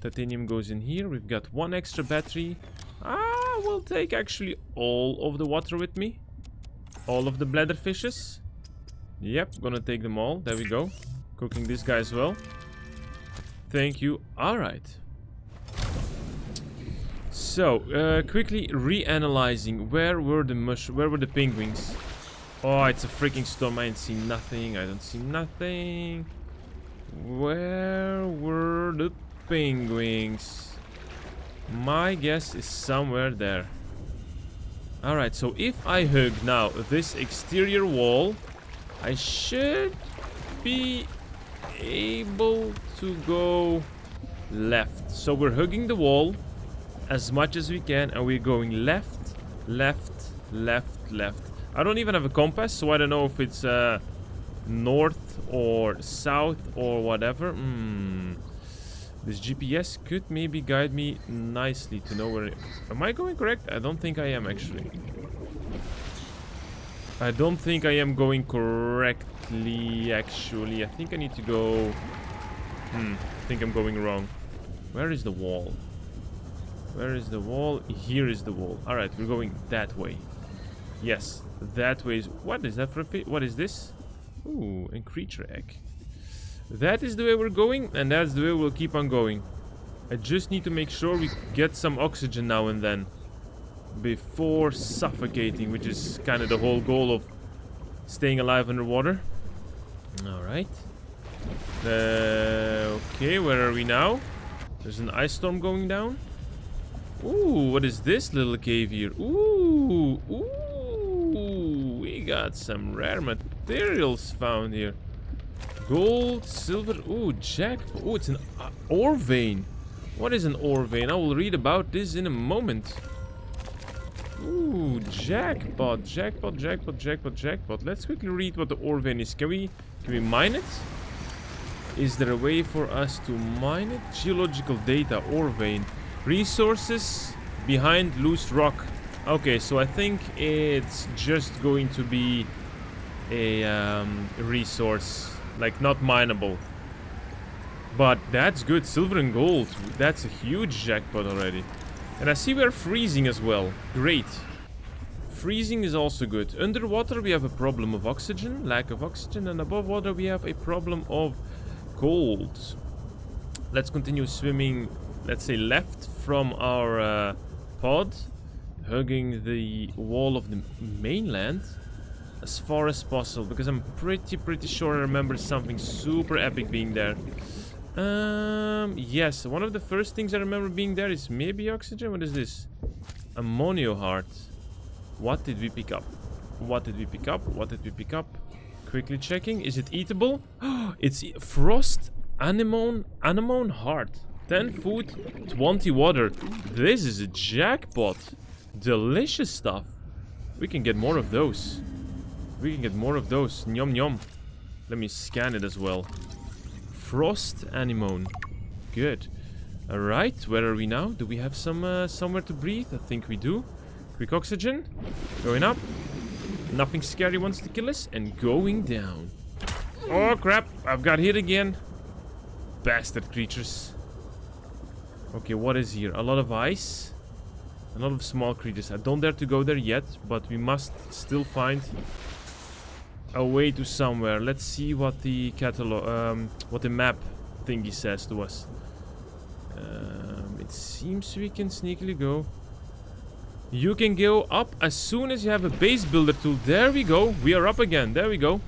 Titanium goes in here. We've got 1 extra battery. We'll take actually all of the water with me. All of the bladder fishes. Yep, gonna take them all. There we go. Cooking this guy as well. Thank you. Alright. So, quickly reanalyzing. Where were the penguins? Oh, it's a freaking storm. I ain't seen nothing. I don't see nothing. Where were the penguins? My guess is somewhere there. Alright, so if I hug now this exterior wall, I should be able to go left. So we're hugging the wall as much as we can, and we're going left, left, left, left. I don't even have a compass, so I don't know if it's north or south or whatever. This GPS could maybe guide me nicely to know where... Am I going correct? I don't think I am, actually. I don't think I am going correctly, actually. I think I need to go... I think I'm going wrong. Where is the wall? Where is the wall? Here is the wall. Alright, we're going that way. Yes, that way is... What is that for a... What is this? Ooh, a creature egg. That is the way we're going, and that's the way we'll keep on going. I just need to make sure we get some oxygen now and then before suffocating, which is kind of the whole goal of staying alive underwater. Alright. Okay, where are we now? There's an ice storm going down. Ooh, what is this little cave here? Ooh, we got some rare materials found here. Gold, silver, ooh, jackpot. Ooh, it's an ore vein. What is an ore vein? I will read about this in a moment. Ooh, jackpot, jackpot, jackpot, jackpot, jackpot. Let's quickly read what the ore vein is. Can we mine it? Is there a way for us to mine it? Geological data, ore vein. Resources behind loose rock. Okay, so I think it's just going to be a resource. Like, not mineable. But that's good. Silver and gold. That's a huge jackpot already. And I see we're freezing as well. Great. Freezing is also good. Underwater we have a problem of oxygen. Lack of oxygen. And above water we have a problem of cold. Let's continue swimming, let's say, left from our pod. Hugging the wall of the mainland as far as possible, because I'm pretty sure I remember something super epic being there. Yes, one of the first things I remember being there is maybe oxygen. What is this? Ammonio heart. What did we pick up? What did we pick up? What did we pick up? Quickly checking. Is it eatable? It's frost anemone heart. 10 food, 20 water. This is a jackpot. Delicious stuff. We can get more of those. We can get more of those. Nyom nyom. Let me scan it as well. Frost anemone. Good. Alright, where are we now? Do we have some somewhere to breathe? I think we do. Quick oxygen. Going up. Nothing scary wants to kill us. And going down. Oh crap, I've got hit again. Bastard creatures. Okay, what is here? A lot of ice. A lot of small creatures. I don't dare to go there yet, but we must still find a way to somewhere. Let's see what the catalog, what the map thingy says to us. It seems we can sneakily go. You can go up as soon as you have a base builder tool. There we go. We are up again. There we go.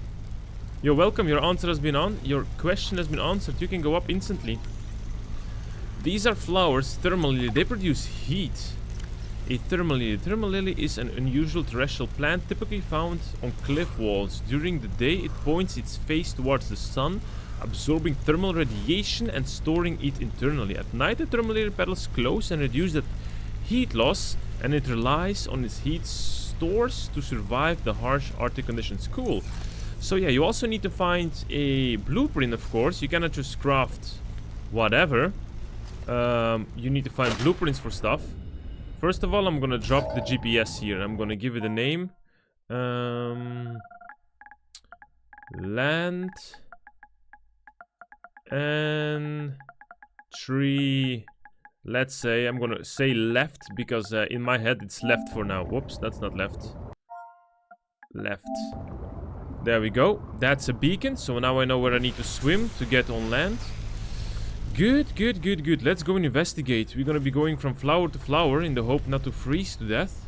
You're welcome. Your answer has been on. Your question has been answered. You can go up instantly. These are flowers. Thermal lily. They produce heat. A thermal lily. Thermal lily is an unusual terrestrial plant typically found on cliff walls. During the day, it points its face towards the sun, absorbing thermal radiation and storing it internally. At night, the thermal lily petals close and reduce the heat loss, and it relies on its heat stores to survive the harsh Arctic conditions. Cool. So yeah, you also need to find a blueprint, of course. You cannot just craft whatever. You need to find blueprints for stuff. First of all, I'm gonna drop the GPS here. I'm gonna give it a name. Land and tree. Let's say, I'm gonna say left because in my head it's left for now. Whoops, that's not left. Left. There we go. That's a beacon. So now I know where I need to swim to get on land. Good, good, good, good. Let's go and investigate. We're gonna be going from flower to flower in the hope not to freeze to death.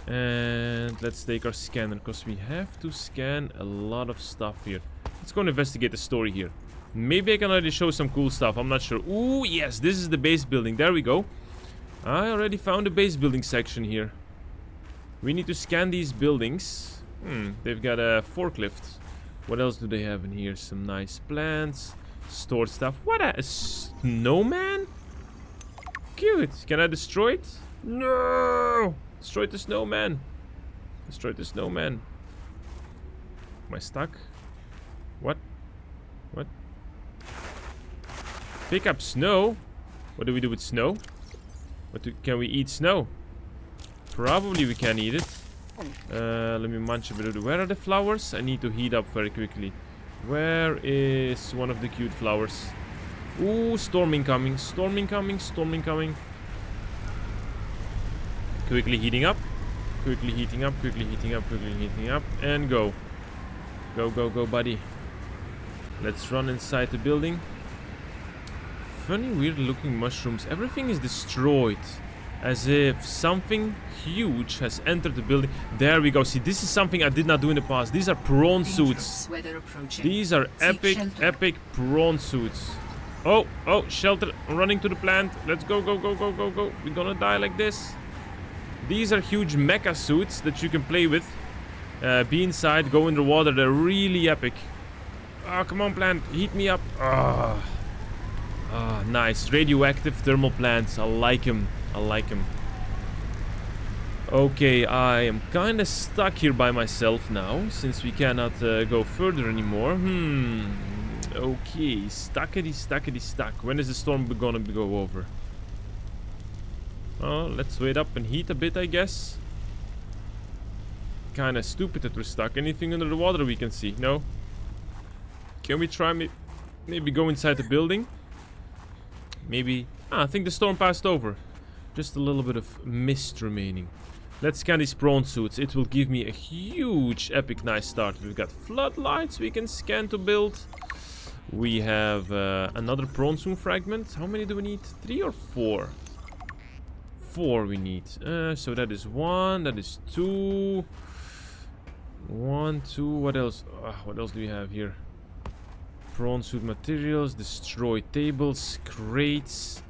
And let's take our scanner, because we have to scan a lot of stuff here. Let's go and investigate the story here. Maybe I can already show some cool stuff. I'm not sure. Ooh, yes, this is the base building. There we go. I already found the base building section here. We need to scan these buildings. They've got a forklift. What else do they have in here? Some nice plants. Stored stuff. What a snowman? Cute. Can I destroy it? No! Destroy the snowman. Destroy the snowman. Am I stuck? What? What? Pick up snow? What do we do with snow? Can we eat snow? Probably we can eat it. Let me munch a bit of it. Where are the flowers? I need to heat up very quickly. Where is one of the cute flowers? Ooh, storm incoming. Storm incoming. Storm incoming. Quickly heating up. Quickly heating up. Quickly heating up. Quickly heating up. And go. Go, go, go, buddy. Let's run inside the building. Funny, weird looking mushrooms. Everything is destroyed. As if something huge has entered the building. There we go. See, this is something I did not do in the past. These are prawn suits. These are epic prawn suits. Oh, oh, shelter. I'm running to the plant. Let's go, go, go, go, go, go. We're gonna die like this. These are huge mecha suits that you can play with. Be inside, go in the water. They're really epic. Oh, come on, plant. Heat me up. Ah, nice. Radioactive thermal plants. I like them. I like them. Okay, I am kind of stuck here by myself now, since we cannot go further anymore. Okay, stuckity, stuckity, stuck. When is the storm gonna go over? Oh, let's wait up and heat a bit, I guess. Kind of stupid that we're stuck. Anything under the water we can see? No? Can we try maybe go inside the building? Maybe... I think the storm passed over. Just a little bit of mist remaining. Let's scan these prawn suits. It will give me a huge, epic, nice start. We've got floodlights we can scan to build. We have another prawn suit fragment. How many do we need? 3 or 4? 4 we need. So that is 1. That is 2. 1, 2. What else? What else do we have here? Prawn suit materials. Destroy tables. Crates.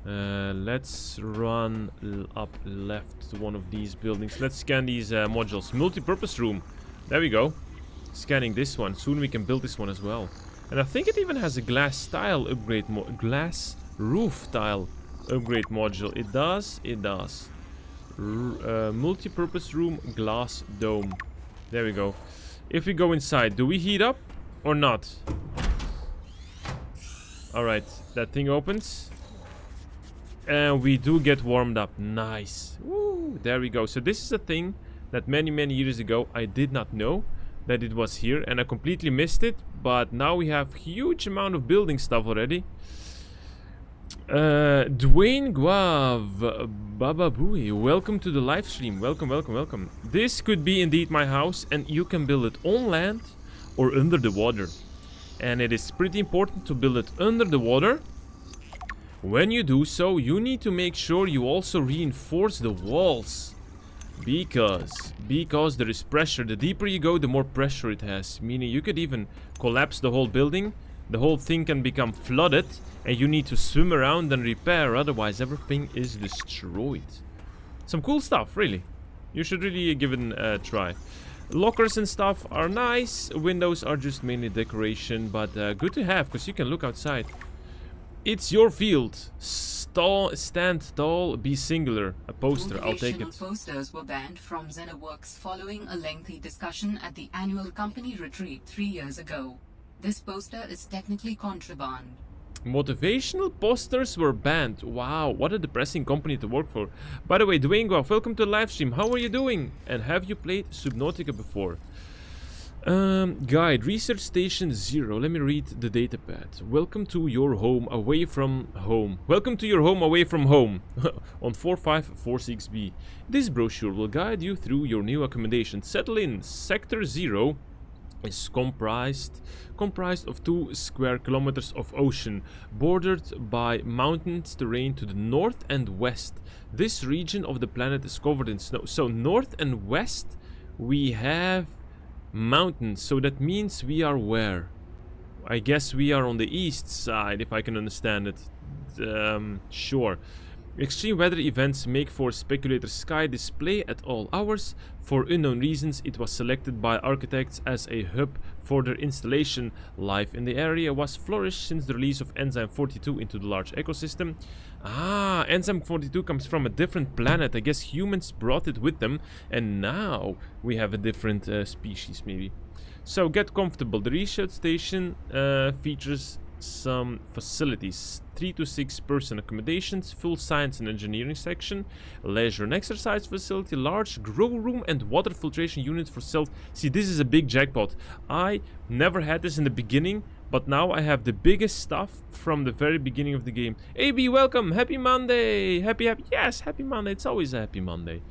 Let's run up left to one of these buildings. Let's scan these modules. Multi-purpose room. There we go. Scanning this one. Soon we can build this one as well. And I think it even has a glass tile upgrade. Glass roof tile upgrade module. It does. It does. Multi-purpose room. Glass dome. There we go. If we go inside, do we heat up or not? Alright. That thing opens. And we do get warmed up. Nice. Woo, there we go. So this is a thing that many years ago I did not know that it was here. And I completely missed it. But now we have huge amount of building stuff already. Dwayne Guav. Baba Booey. Welcome to the live stream. Welcome, welcome, welcome. This could be indeed my house. And you can build it on land or under the water. And it is pretty important to build it under the water. When you do so, you need to make sure you also reinforce the walls. Because there is pressure. The deeper you go, the more pressure it has. Meaning you could even collapse the whole building. The whole thing can become flooded. And you need to swim around and repair. Otherwise, everything is destroyed. Some cool stuff, really. You should really give it a try. Lockers and stuff are nice. Windows are just mainly decoration. But good to have, because you can look outside. It's your field. Stand tall, be singular. A poster, I'll take it. Posters were banned from XenoWorks following a lengthy discussion at the annual company retreat 3 years ago. This poster is technically contraband. Motivational posters were banned. Wow, what a depressing company to work for. By the way, Dwayne Guo, welcome to the live stream. How are you doing? And have you played Subnautica before? Guide, Research Station 0. Let me read the datapad. Welcome to your home away from home. Welcome to your home away from home. On 4546B. This brochure will guide you through your new accommodation. Settle in Sector 0. is comprised of 2 square kilometers of ocean, bordered by mountainous terrain to the north and west. This region of the planet is covered in snow. So north and west we have mountains. So that means we are where? I guess we are on the east side, if I can understand it. Sure. Extreme weather events make for speculator sky display at all hours. For unknown reasons, it was selected by architects as a hub for their installation. Life in the area was flourished since the release of Enzyme 42 into the large ecosystem. Ah, Enzyme 42 comes from a different planet. I guess humans brought it with them, and now we have a different species, maybe. So get comfortable. The research station features some facilities: 3 to 6 person accommodations, full science and engineering section, leisure and exercise facility, large grow room, and water filtration unit for self. See, this is a big jackpot. I never had this in the beginning, but now I have the biggest stuff from the very beginning of the game. AB, welcome. Happy Monday. Happy yes, happy Monday. It's always a happy Monday.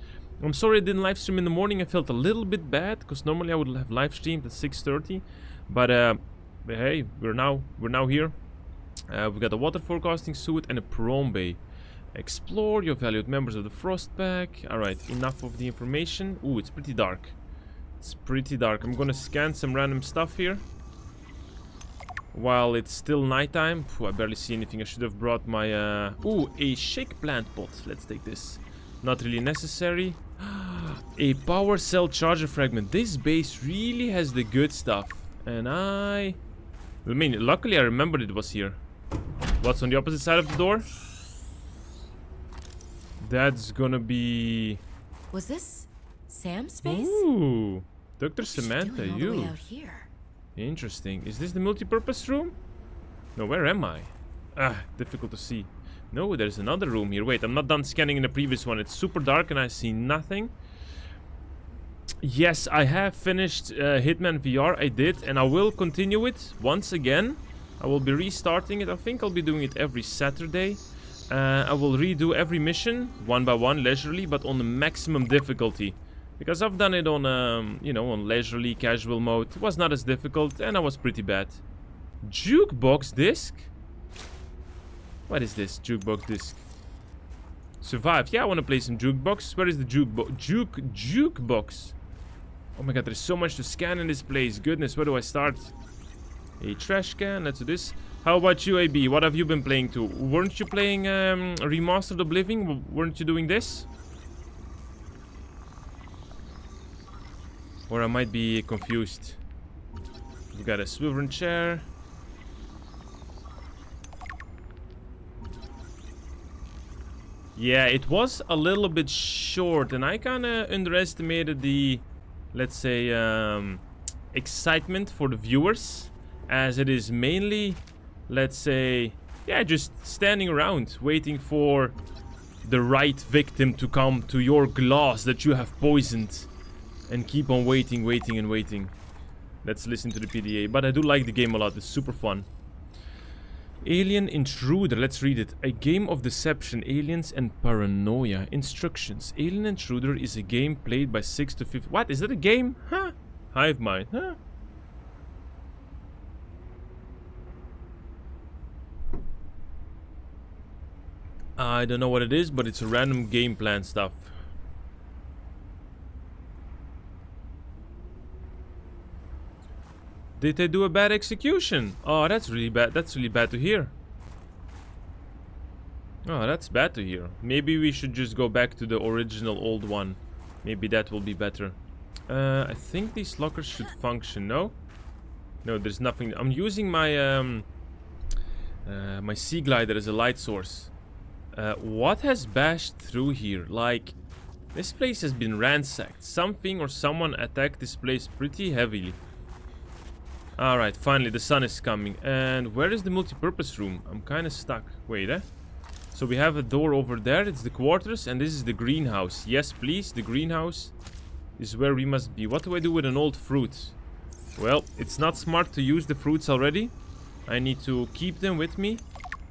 I'm sorry I didn't live stream in the morning. I felt a little bit bad because normally I would have live streamed at 6:30, but hey, we're now here. We've got a water forecasting suit and a prom bay. Explore, your valued members of the Frost Pack. Alright, enough of the information. Ooh, it's pretty dark. It's pretty dark. I'm gonna scan some random stuff here while it's still nighttime. I barely see anything. I should have brought my ooh, a shake plant pot. Let's take this. Not really necessary. A power cell charger fragment. This base really has the good stuff. And I mean, luckily I remembered it was here. What's on the opposite side of the door? That's gonna be... Was this Sam's space? Ooh, Dr. What's she Samantha, doing all the you. way out here? Interesting. Is this the multi-purpose room? No, where am I? Ah, difficult to see. No, there's another room here. Wait, I'm not done scanning in the previous one. It's super dark and I see nothing. Yes, I have finished Hitman VR. I did, and I will continue it once again. I will be restarting it. I think I'll be doing it every Saturday. I will redo every mission one by one, leisurely, but on the maximum difficulty, because I've done it on you know, on leisurely casual mode. It was not as difficult, and I was pretty bad. Jukebox disc. What is this jukebox disc? Survive. Yeah, I want to play some jukebox. Where is the jukebox? Oh my god, there's so much to scan in this place. Goodness, where do I start? A trash can. Let's do this. How about you, AB? What have you been playing to? Weren't you playing Remastered Oblivion? Weren't you doing this? Or I might be confused. We've got a swivel chair. Yeah, it was a little bit short, and I kind of underestimated the, let's say, excitement for the viewers, as it is mainly, let's say, yeah, just standing around waiting for the right victim to come to your glass that you have poisoned, and keep on waiting and waiting. Let's listen to the PDA. But I do like the game a lot. It's super fun. Alien Intruder, let's read it. A game of deception, aliens, and paranoia. Instructions. Alien Intruder is a game played by 6 to 15... What? Is that a game? Huh? Hive mind. Huh? I don't know what it is, but it's a random game plan stuff. Did they do a bad execution? Oh, that's really bad. That's really bad to hear. Oh, that's bad to hear. Maybe we should just go back to the original old one. Maybe that will be better. I think these lockers should function. No? No, there's nothing. I'm using my my sea glider as a light source. What has bashed through here? Like, this place has been ransacked. Something or someone attacked this place pretty heavily. Alright, finally the sun is coming. And where is the multi-purpose room? I'm kind of stuck. Wait, So we have a door over there. It's the quarters, and this is the greenhouse. Yes, please, the greenhouse is where we must be. What do I do with an old fruit? Well, it's not smart to use the fruits already. I need to keep them with me,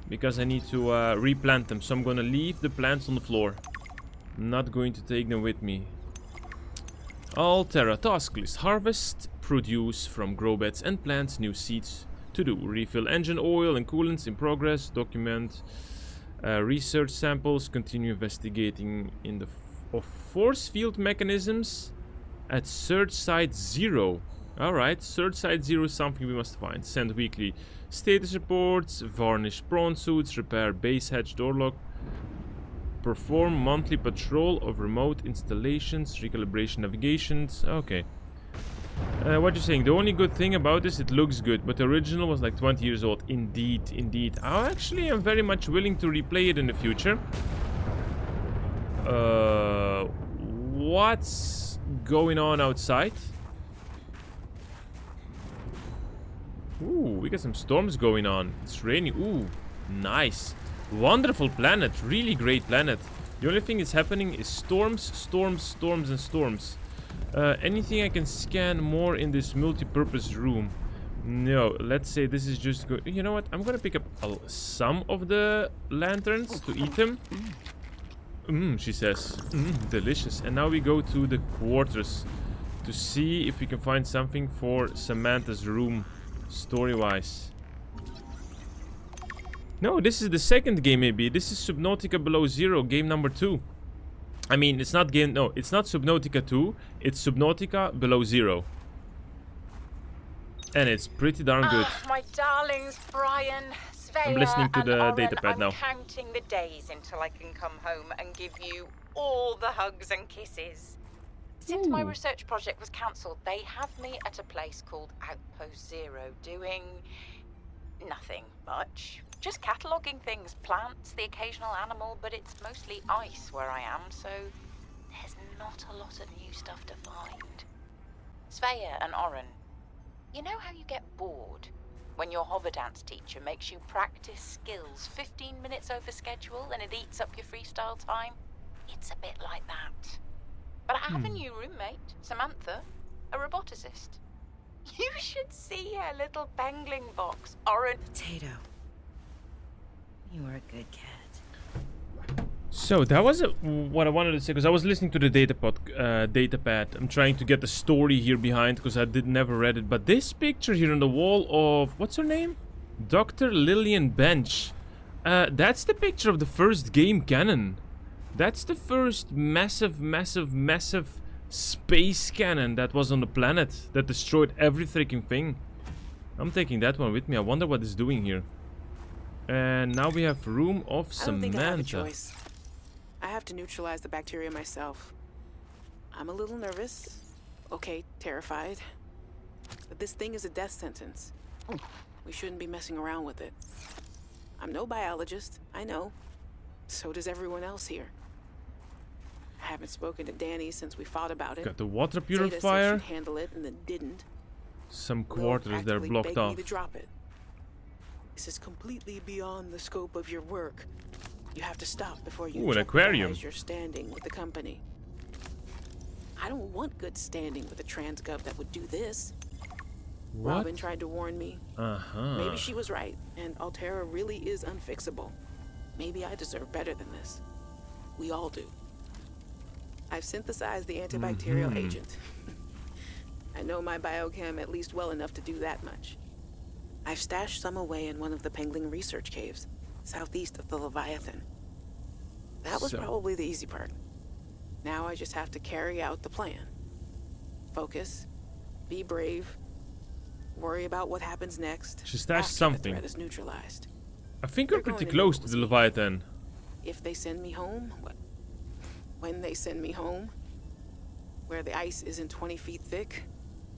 because I need to replant them. So I'm gonna leave the plants on the floor. I'm not going to take them with me. Altera task list. Harvest produce from grow beds and plants new seeds to do. Refill engine oil and coolants in progress. Document research samples. Continue investigating in the of force field mechanisms at search site 0. Alright, search site 0 is something we must find. Send weekly status reports. Varnish prawn suits. Repair base hatch door lock. Perform monthly patrol of remote installations. Recalibration navigations. Okay. What you're saying? The only good thing about this, it looks good, but the original was like 20 years old. Indeed, indeed. I actually am very much willing to replay it in the future. What's going on outside? Ooh, we got some storms going on. It's raining. Ooh, nice. Wonderful planet. Really great planet. The only thing that's happening is storms, storms, storms, and storms. Anything I can scan more in this multi-purpose room? No, let's say this is just good. You know what? I'm gonna pick up some of the lanterns to eat them. She says. Delicious. And now we go to the quarters to see if we can find something for Samantha's room, story-wise. No, this is the second game maybe. This is Subnautica Below Zero, game number 2. I mean, it's not game... No, it's not Subnautica 2. It's Subnautica Below Zero. And it's pretty darn good. My darlings, Brian, Svea, I'm listening to the and datapad Oren, now. I'm counting the days until I can come home and give you all the hugs and kisses. Since my research project was cancelled, they have me at a place called Outpost Zero, doing nothing much. Just cataloguing things, plants, the occasional animal, but it's mostly ice where I am, so there's not a lot of new stuff to find. Svea and Oren, you know how you get bored when your hover dance teacher makes you practice skills 15 minutes over schedule and it eats up your freestyle time? It's a bit like that. But I have a new roommate, Samantha, a roboticist. You should see her little bangling box, Oren. Potato. You are a good cat. So that was what I wanted to say, because I was listening to the datapad. I'm trying to get the story here behind, because I never read it. But this picture here on the wall of, what's her name? Dr. Lillian Bench. That's the picture of the first game cannon. That's the first massive, massive, massive space cannon that was on the planet that destroyed every freaking thing. I'm taking that one with me. I wonder what it's doing here. And now we have room of I don't think I have a Samantha. choice. I have to neutralize the bacteria myself. I'm a little nervous. Okay, terrified. But this thing is a death sentence. We shouldn't be messing around with it. I'm no biologist, I know. So does everyone else here. I haven't spoken to Danny since we fought about it. Got the water Zeta purifier. said she'd handle it and then didn't. Some Will quarters there practically blocked begged off. me to drop it. This is completely beyond the scope of your work. You have to stop before you Ooh, an aquarium. jeopardize your standing with the company. I don't want good standing with a trans gov that would do this. What? Robin tried to warn me. Maybe she was right, and Altera really is unfixable. Maybe I deserve better than this. We all do. I've synthesized the antibacterial agent. I know my biochem at least well enough to do that much. I've stashed some away in one of the Pengling research caves, southeast of the Leviathan. That was probably the easy part. Now I just have to carry out the plan. Focus, be brave, worry about what happens next. She stashed after something. the threat is neutralized. I think we're They're pretty going to close know to the what's Leviathan. If they send me home, when they send me home, where the ice isn't 20 feet thick,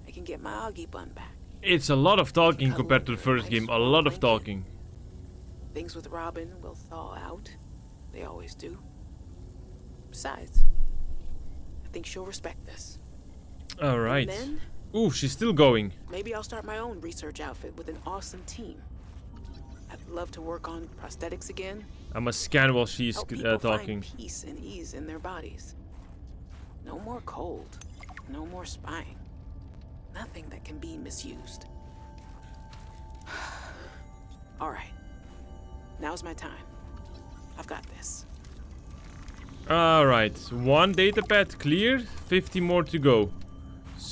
I can get my Augie bun back. It's a lot of talking compared to the first game. A lot of talking. Things with Robin will thaw out. They always do. Besides, I think she'll respect this. Alright. And then, Ooh, she's still going. maybe I'll start my own research outfit with an awesome team. I'd love to work on prosthetics again. I must scan while she's Help people talking. find peace and ease in their bodies. No more cold. No more spying. Nothing that can be misused. All right. Now's my time. I've got this. Alright, one datapad clear, 50 more to go.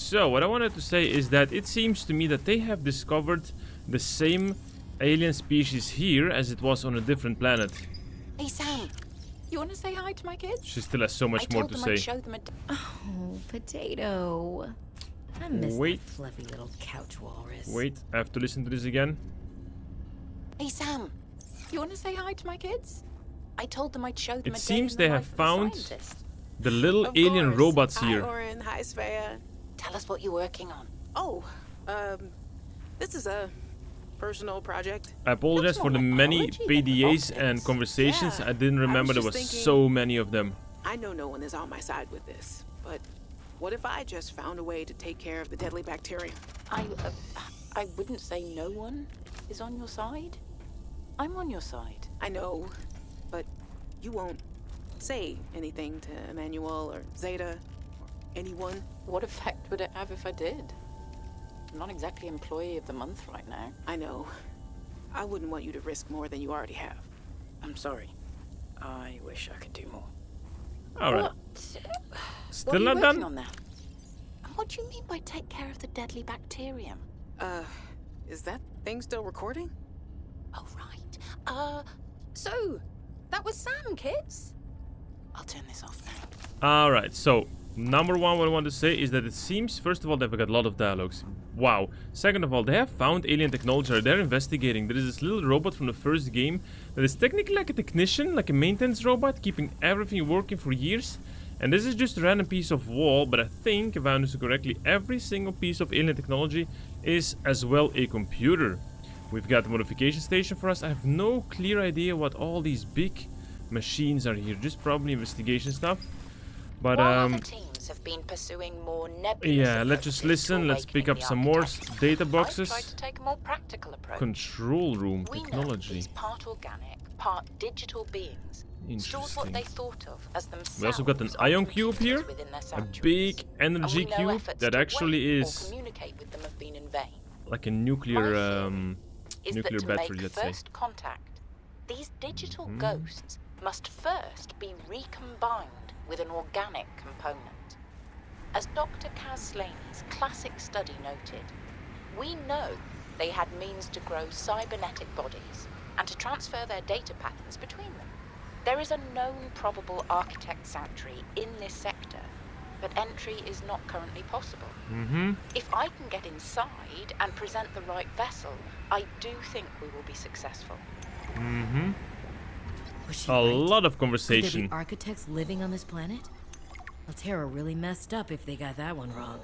So, what I wanted to say is that it seems to me that they have discovered the same alien species here as it was on a different planet. Hey, Sam. You want to say hi to my kids? She still has so much more to say. I'd show them a... Oh, Potato. I miss Wait. that fluffy little couch walrus. Wait, I have to listen to this again. Hey, Sam. You want to say hi to my kids? I told them I'd show them It a seems day in they the have life of a found scientist. the little Of alien course. robots Hi, here. Oren. Hi, Svea. Tell us what you're working on. Oh, this is a personal project. I apologize Looks for the more like many biology than PDAs and robotics. conversations. Yeah, I didn't remember I there was was just thinking- so many of them. I know no one is on my side with this, but what if I just found a way to take care of the deadly bacterium? I wouldn't say no one is on your side. I'm on your side. I know, but you won't say anything to Emmanuel or Zeta or anyone. What effect would it have if I did? I'm not exactly employee of the month right now. I know. I wouldn't want you to risk more than you already have. I'm sorry. I wish I could do more. Alright. What Still are you not working done? on there? And what do you mean by take care of the deadly bacterium? Is that thing still recording? Oh, right. So, that was Sam, kids? I'll turn this off now. Alright, so number one what I want to say is that it seems, first of all, they've got a lot of dialogues. Wow. Second of all, they have found alien technology. They're investigating. There is this little robot from the first game that is technically like a technician, like a maintenance robot, keeping everything working for years. And this is just a random piece of wall, but I think, if I understood correctly, every single piece of alien technology is as well a computer. We've got the modification station for us. I have no clear idea what all these big machines are here. Just probably investigation stuff. But While other teams have been pursuing more nebulous yeah, let's just approaches to listen. Let's pick up awakening some the more architects, data I've boxes. tried to take a more practical approach. Control room We know technology. these part organic, part digital beings. Stores what Interesting. they thought of as themselves. We also got an as ion cube here, computers within their a sanctuaries. big And energy we know cube efforts that to actually wake or is communicate with them have been in vain. like a nuclear Is nuclear that to battery, make let's say. first contact, these digital ghosts must first be recombined with an organic component. As Dr. Kaz Slaney's classic study noted, we know they had means to grow cybernetic bodies and to transfer their data patterns between them. There is a known probable architect sanctuary in this sector, but entry is not currently possible. If I can get inside and present the right vessel, I do think we will be successful. Was she A right? lot of Could there conversation. be architects living on this planet? Altera really messed up if they got that one wrong.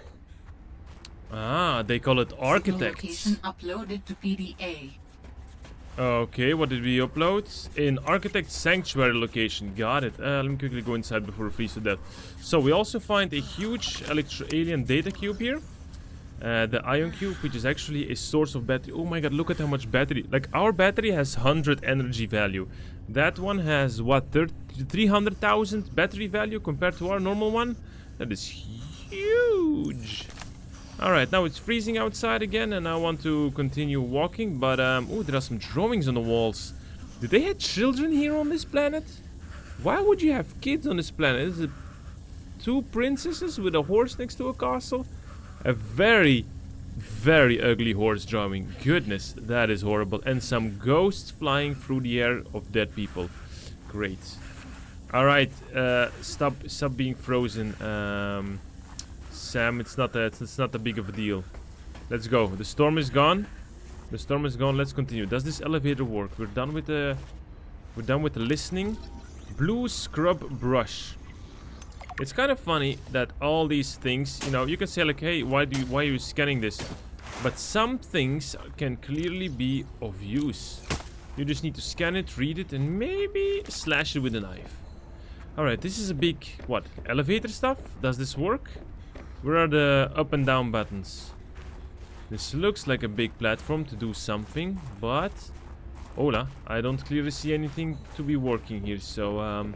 Ah, they call it architects. Location uploaded to PDA. Okay, what did we upload? An architect sanctuary location. Got it. Let me quickly go inside before we freeze to death. So we also find a huge alien data cube here. The ion cube, which is actually a source of battery. Oh my god, look at how much battery. Like, our battery has 100 energy value. That one has, what, 300,000 battery value compared to our normal one? That is huge. Alright, now it's freezing outside again, and I want to continue walking, but, oh, there are some drawings on the walls. Did they have children here on this planet? Why would you have kids on this planet? Is it two princesses with a horse next to a castle? A very, very ugly horse drawing. Goodness, that is horrible. And some ghosts flying through the air of dead people. Great. Alright, stop being frozen. Sam, it's not that big of a deal. Let's go. The storm is gone. The storm is gone. Let's continue. Does this elevator work? We're done with the listening. Blue scrub brush. It's kind of funny that all these things, you know, you can say like, hey, why are you scanning this? But some things can clearly be of use. You just need to scan it, read it, and maybe slash it with a knife. Alright, this is a big, what, elevator stuff? Does this work? Where are the up and down buttons? This looks like a big platform to do something, but... Hola, I don't clearly see anything to be working here, so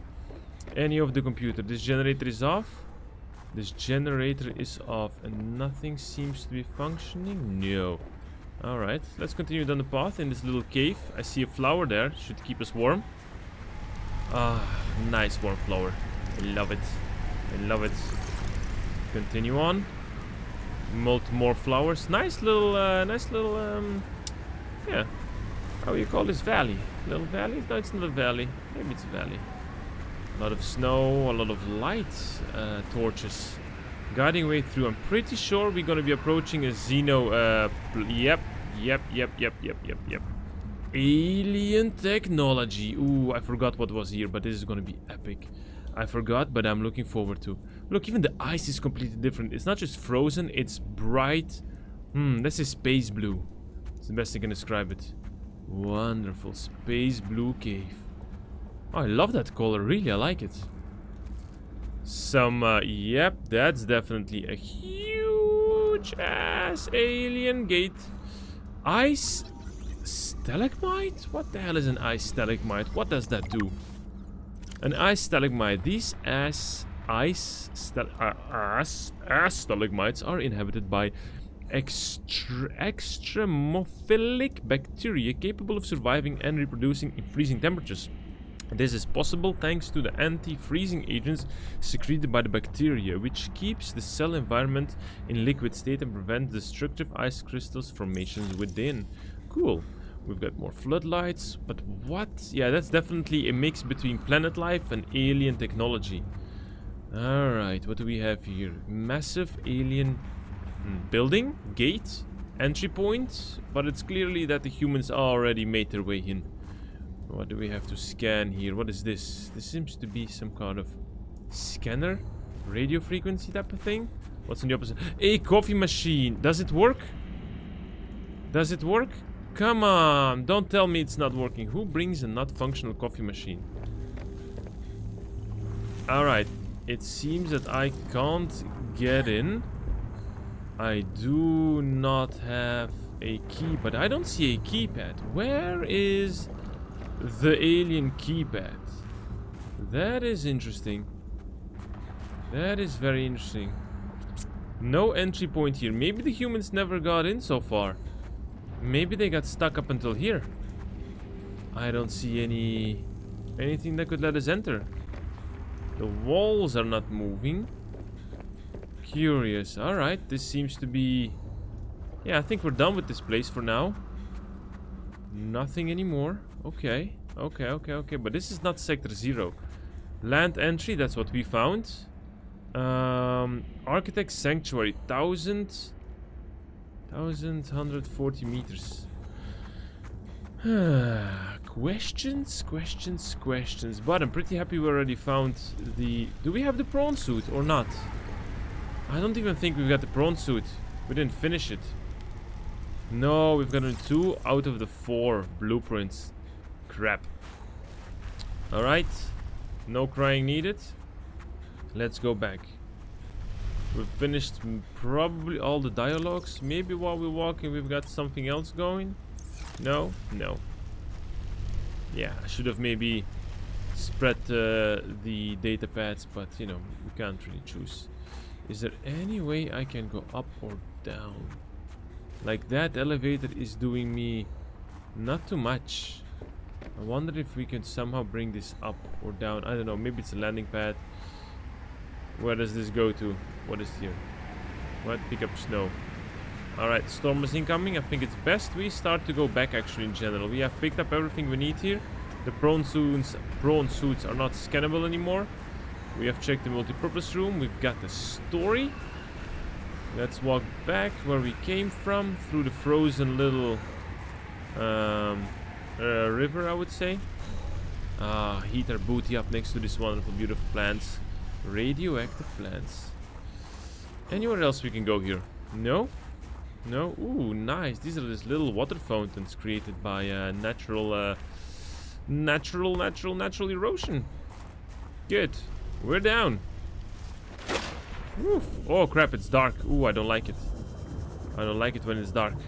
any of the computer. This generator is off. This generator is off, and nothing seems to be functioning. No. Alright, let's continue down the path in this little cave. I see a flower there, should keep us warm. Ah, nice warm flower. I love it. I love it. Continue on. More flowers. Nice little, yeah. How do you call this valley? Little valley? No, it's not a valley. Maybe it's a valley. A lot of snow, a lot of light torches guiding way through. I'm pretty sure we're gonna be approaching a Xeno. Yep. Alien technology. Ooh, I forgot what was here, but this is gonna be epic. I forgot, but I'm looking forward to. Look, even the ice is completely different. It's not just frozen, it's bright. This is space blue. It's the best I can describe it. Wonderful space blue cave. Oh, I love that color, really, I like it. Yep, that's definitely a huge ass alien gate. Ice stalagmite? What the hell is an ice stalagmite? What does that do? An ice stalagmite. These stalagmites are inhabited by extremophilic bacteria capable of surviving and reproducing in freezing temperatures. This is possible thanks to the anti-freezing agents secreted by the bacteria, which keeps the cell environment in liquid state and prevents destructive ice crystals formations within. Cool. We've got more floodlights, but what? Yeah, that's definitely a mix between planet life and alien technology. Alright, what do we have here? Massive alien building, gate, entry point, but it's clearly that the humans already made their way in. What do we have to scan here? What is this? This seems to be some kind of scanner, radio frequency type of thing. What's on the opposite? A coffee machine. Does it work? Does it work? Come on, don't tell me it's not working. Who brings a not functional coffee machine? Alright, it seems that I can't get in. I do not have a key, but I don't see a keypad. Where is the alien keypad? That is interesting. That is very interesting. No entry point here. Maybe the humans never got in so far. Maybe they got stuck up until here. I don't see anything that could let us enter. The walls are not moving. Curious. Alright, this seems to be... Yeah, I think we're done with this place for now. Nothing anymore. Okay. But this is not Sector 0. Land entry, that's what we found. Architect Sanctuary, 1,140 meters. Questions. But I'm pretty happy we already found the... Do we have the prawn suit or not? I don't even think we've got the prawn suit. We didn't finish it. No, we've gotten 2 out of the 4 blueprints. Crap. Alright. No crying needed. Let's go back. We've finished probably all the dialogues. Maybe while we're walking we've got something else going. No. Yeah, I should have maybe spread the data pads, but you know, we can't really choose. Is there any way I can go up or down? Like, that elevator is doing me not too much. I wonder if we can somehow bring this up or down. I don't know, maybe it's a landing pad. Where does this go to? What is here? What? Pick up snow. Alright, storm is incoming. I think it's best we start to go back actually in general. We have picked up everything we need here. The prawn suits are not scannable anymore. We have checked the multipurpose room. We've got the story. Let's walk back where we came from. Through the frozen little river, I would say. Heat our booty up next to this wonderful, beautiful plants. Radioactive plants. Anywhere else we can go here? No? No? Ooh, nice. These are these little water fountains created by natural erosion. Good. We're down. Oof. Oh crap, it's dark. Ooh, I don't like it. I don't like it when it's dark.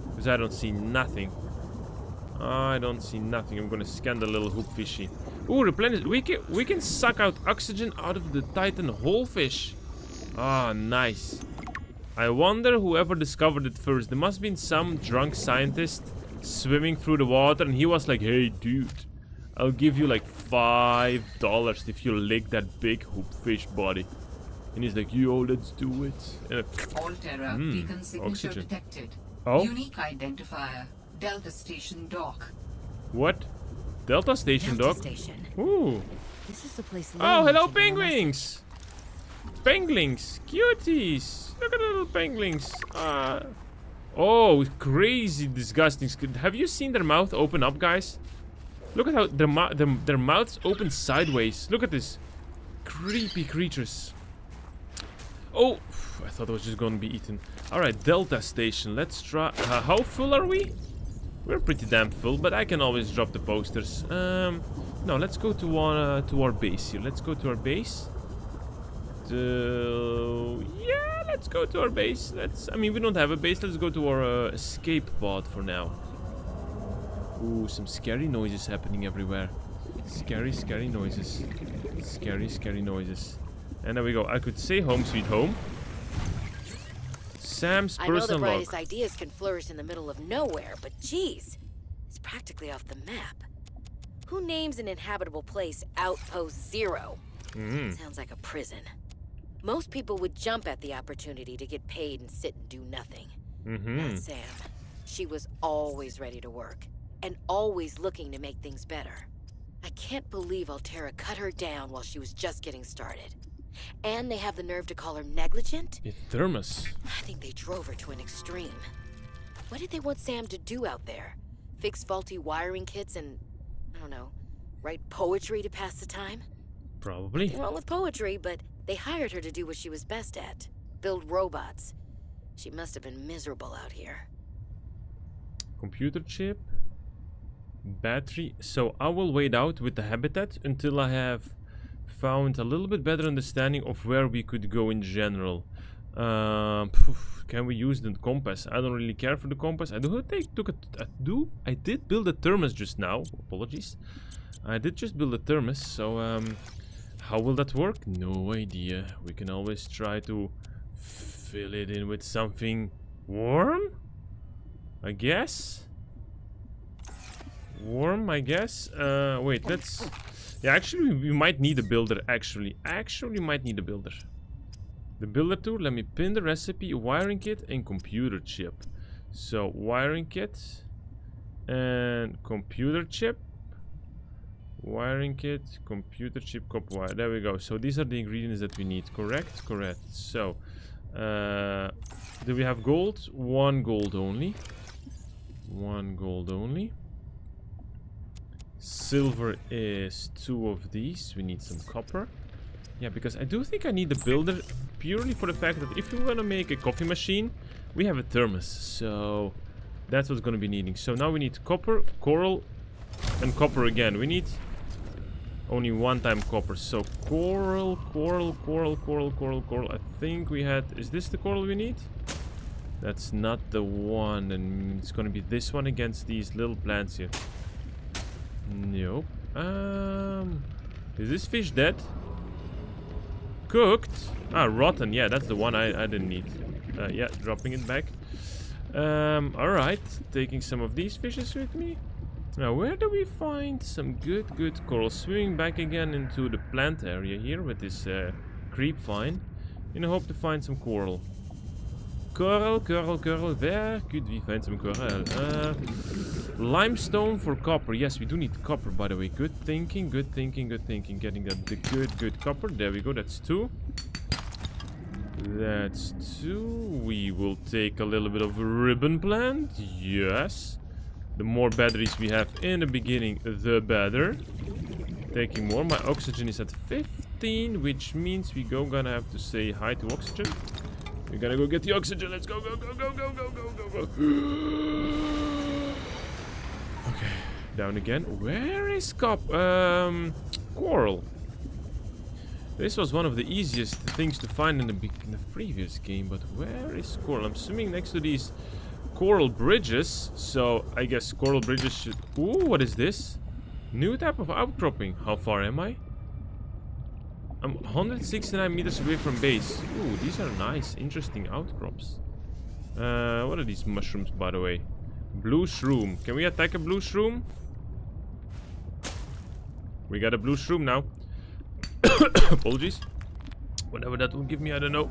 Because I don't see nothing. I don't see nothing. I'm gonna scan the little hoop fishy. Ooh, replenish. We can suck out oxygen out of the Titan whole fish. Ah, nice. I wonder whoever discovered it first. There must have been some drunk scientist swimming through the water and he was like, hey dude, I'll give you like $5 if you lick that big hoop fish body. And he's like, yo, let's do it. Alterra beacon signature oxygen. detected. Oh, Unique identifier. Delta Station Dock. what? Delta Station, Delta dog. Station. Ooh. This is the place. Oh, Lane hello, mentioned in her penguins. Penguins, cuties. Look at the little penguins. Oh, crazy, disgusting. Have you seen their mouth open up, guys? Look at how their mouths open sideways. Look at this. Creepy creatures. Oh, I thought it was just gonna be eaten. Alright, Delta Station. Let's try. How full are we? We're pretty damn full, but I can always drop the posters. No, let's go to our base here. Let's go to our base. Yeah, let's go to our base. I mean, we don't have a base. Let's go to our escape pod for now. Ooh, some scary noises happening everywhere. Scary, scary noises. Scary, scary noises. And there we go. I could say home sweet home. Sam's I know the personal log. brightest ideas can flourish in the middle of nowhere, but geez, it's practically off the map. Who names an inhabitable place Outpost Zero? Sounds like a prison. Most people would jump at the opportunity to get paid and sit and do nothing. Not Sam. She was always ready to work, and always looking to make things better. I can't believe Alterra cut her down while she was just getting started. And they have the nerve to call her negligent? It's Thermos. I think they drove her to an extreme. What did they want Sam to do out there? Fix faulty wiring kits and, I don't know, write poetry to pass the time? Probably. Nothing wrong with poetry, but they hired her to do what she was best at. Build robots. She must have been miserable out here. Computer chip. Battery. So I will wait out with the habitat until I have found a little bit better understanding of where we could go in general. Can we use the compass? I don't really care for the compass. I did build a thermos just now. Apologies. I did just build a thermos, so how will that work? No idea. We can always try to fill it in with something warm, I guess. Warm, I guess. Wait, let's... Yeah, actually, we might need a builder, actually. Actually, we might need a builder. The builder tool, let me pin the recipe, wiring kit, and computer chip. So, wiring kit and computer chip. Wiring kit, computer chip, copper wire. There we go. So, these are the ingredients that we need. Correct? Correct. So, do we have gold? 1 gold only. 1 gold only. Silver is 2 of these. We need some copper. Yeah, because I do think I need a builder purely for the fact that if we're gonna make a coffee machine, we have a thermos. So that's what's gonna be needing. So now we need copper, coral, and copper again. We need only 1 time copper. So coral. I think we had... Is this the coral we need? That's not the one. And it's gonna be this one against these little plants here. Nope. Is this fish dead? Cooked? Ah, rotten. Yeah, that's the one I didn't need. Yeah, dropping it back. Alright. Taking some of these fishes with me. Now, where do we find some good coral? Swimming back again into the plant area here with this creep vine. In the hope to find some coral. Coral. Where could we find some coral? Limestone for copper. Yes, we do need copper, by the way. Good thinking. Getting the good copper. There we go. That's 2. That's 2. We will take a little bit of ribbon plant. Yes. The more batteries we have in the beginning, the better. Taking more. My oxygen is at 15, which means we gonna have to say hi to oxygen. We're gonna go get the oxygen. Let's go. Okay, down again. Where is coral? This was one of the easiest things to find in the previous game, but where is coral? I'm swimming next to these coral bridges, so I guess coral bridges should... Ooh, what is this? New type of outcropping. How far am I? I'm 169 meters away from base. Ooh, these are nice, interesting outcrops. What are these mushrooms, by the way? Blue shroom. Can we attack a blue shroom? We got a blue shroom now. Apologies. Whatever that will give me, I don't know.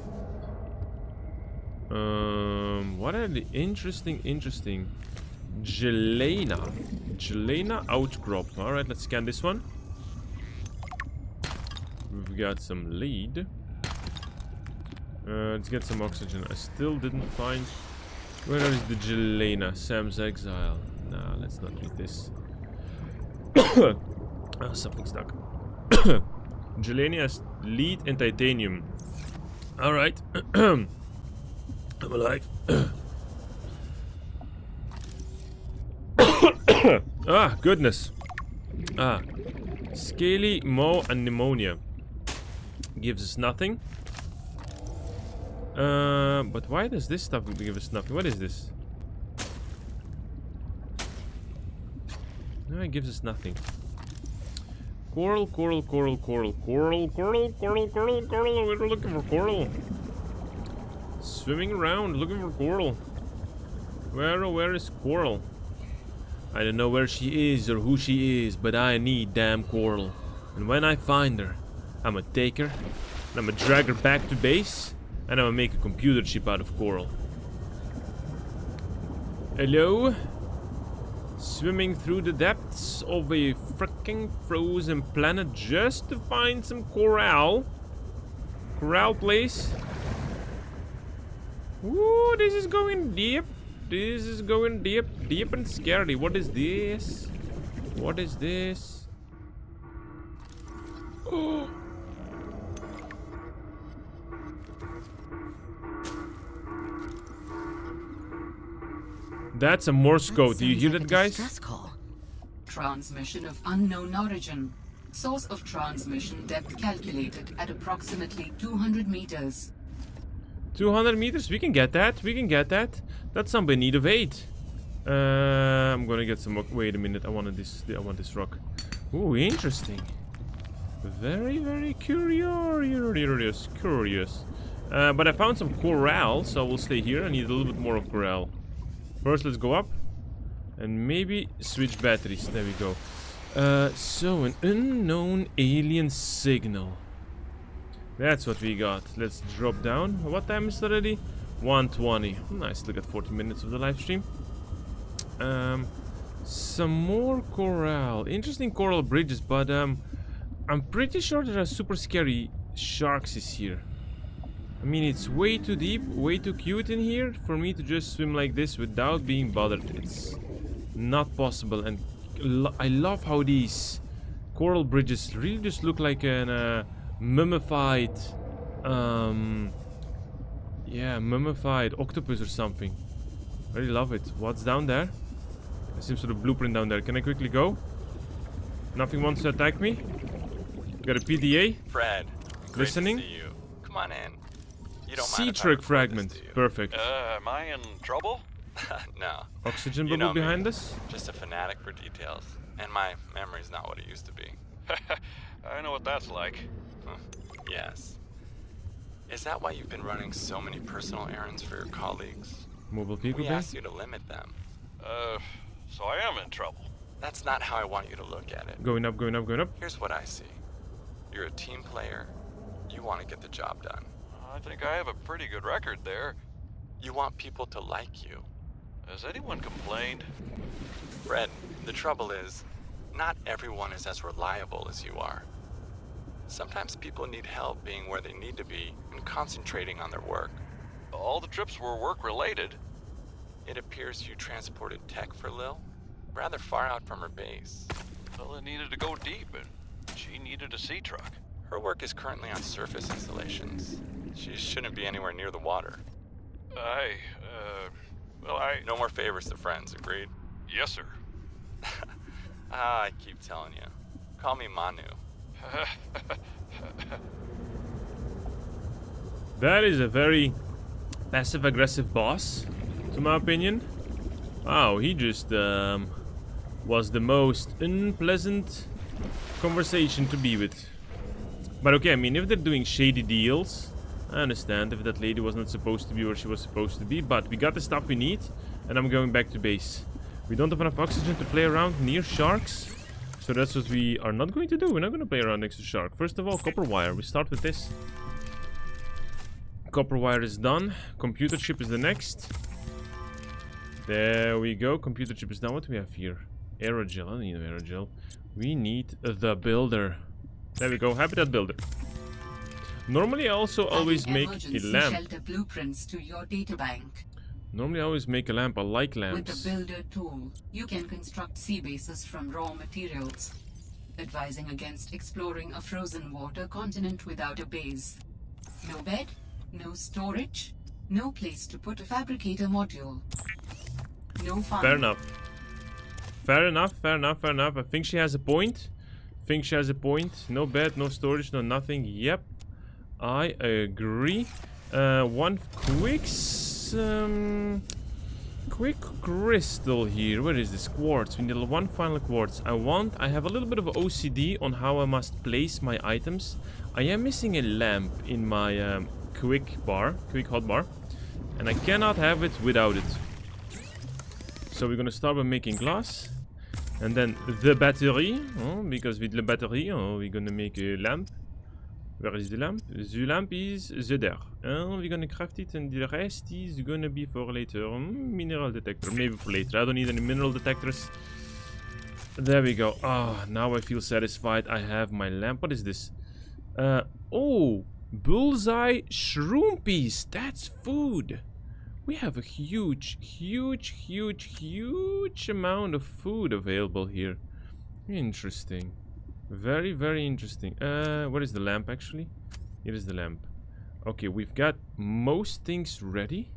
What are the interesting Gelena outcrop. Alright, let's scan this one. We've got some lead. Let's get some oxygen. I still didn't find... Where is the Gelena? Sam's Exile. Nah, let's not read this. Oh, something stuck. Gelena has lead and titanium. Alright. I'm alive. Ah, goodness. Ah. Scaly, Mo, and pneumonia. Gives us nothing. But why does this stuff give us nothing? What is this? No, it gives us nothing. Coral. We're looking for coral. Swimming around, looking for coral. Where is coral? I don't know where she is or who she is, but I need damn coral. And when I find her, I'm gonna take her, and I'm gonna drag her back to base, and I'm gonna make a computer chip out of coral. Hello? Swimming through the depths of a freaking frozen planet just to find some coral. Coral, please. Ooh, this is going deep. This is going deep and scary. What is this? What is this? Oh. That's a Morse code. Do you hear that, guys? Transmission of unknown origin. Source of transmission depth calculated at approximately 200 meters. 200 meters? We can get that. We can get that. That's somebody in need of aid. I'm gonna get some. Wait a minute. I want this rock. Ooh, interesting. Very curious. But I found some coral, so we'll stay here. I need a little bit more of coral. First, let's go up and maybe switch batteries. There we go. So an unknown alien signal. That's what we got. Let's drop down. What time is it already? 1:20. Nice. Look at 40 minutes of the live stream. Some more coral. Interesting coral bridges, but I'm pretty sure there are super scary sharks here. I mean, it's way too deep, way too cute in here for me to just swim like this without being bothered. It's not possible, and I love how these coral bridges really just look like an mummified, yeah, mummified octopus or something. I really love it. What's down there? There's some sort of blueprint down there. Can I quickly go? Nothing wants to attack me. Got a PDA. Fred, listening. Great to see you. Come on in. You don't Sea mind if I trick record fragment. this, do you? Perfect. Am I in trouble? No. Oxygen You know bubble me. behind us. Just a fanatic for details. And my memory's not what it used to be. I know what that's like. Yes. Is that why you've been running so many personal errands for your colleagues? Mobile vehicle We bay. asked you to limit them. So I am in trouble. That's not how I want you to look at it. Going up. Here's what I see. You're a team player. You want to get the job done. I think I have a pretty good record there. You want people to like you. Has anyone complained? Fred, the trouble is, not everyone is as reliable as you are. Sometimes people need help being where they need to be and concentrating on their work. All the trips were work-related. It appears you transported tech for Lil, rather far out from her base. Well, it needed to go deep, and she needed a sea truck. Her work is currently on surface installations. She shouldn't be anywhere near the water. No more favors to friends, agreed? Yes, sir. I keep telling you. Call me Manu. That is a very passive-aggressive boss, to my opinion. Wow, he just was the most unpleasant conversation to be with. But okay, I mean, if they're doing shady deals, I understand if that lady was not supposed to be where she was supposed to be. But we got the stuff we need, and I'm going back to base. We don't have enough oxygen to play around near sharks, so that's what we are not going to do. We're not going to play around next to shark. First of all, copper wire. We start with this. Copper wire is done. Computer chip is the next. There we go. Computer chip is done. What do we have here? Aerogel. I don't need aerogel. We need the builder. There we go. Habitat builder. Normally I also always make a lamp. Shelter blueprints to your databank. Normally I always make a lamp. I like With lamps. the builder tool, you can construct sea bases from raw materials, advising against exploring a frozen water continent without a base. No bed, no storage, no place to put a fabricator module. No fun. Fair enough. Fair enough, fair enough, fair enough. I think she has a point. No bed, no storage, no nothing. Yep. I agree. One quick crystal here. Where is this? Quartz. We need one final quartz. I have a little bit of OCD on how I must place my items. I am missing a lamp in my quick hotbar, and I cannot have it without it. So we're gonna start by making glass, and then the battery. Oh, because with the battery, we're gonna make a lamp. Where is the lamp? The lamp is there. We're gonna craft it, and the rest is gonna be for later. Mineral detector, maybe for later. I don't need any mineral detectors. There we go. Ah, now I feel satisfied. I have my lamp. What is this? Oh, bullseye shroom piece. That's food. We have a huge amount of food available here. Interesting. Very, very interesting. What is the lamp actually? Here is the lamp. Okay, we've got most things ready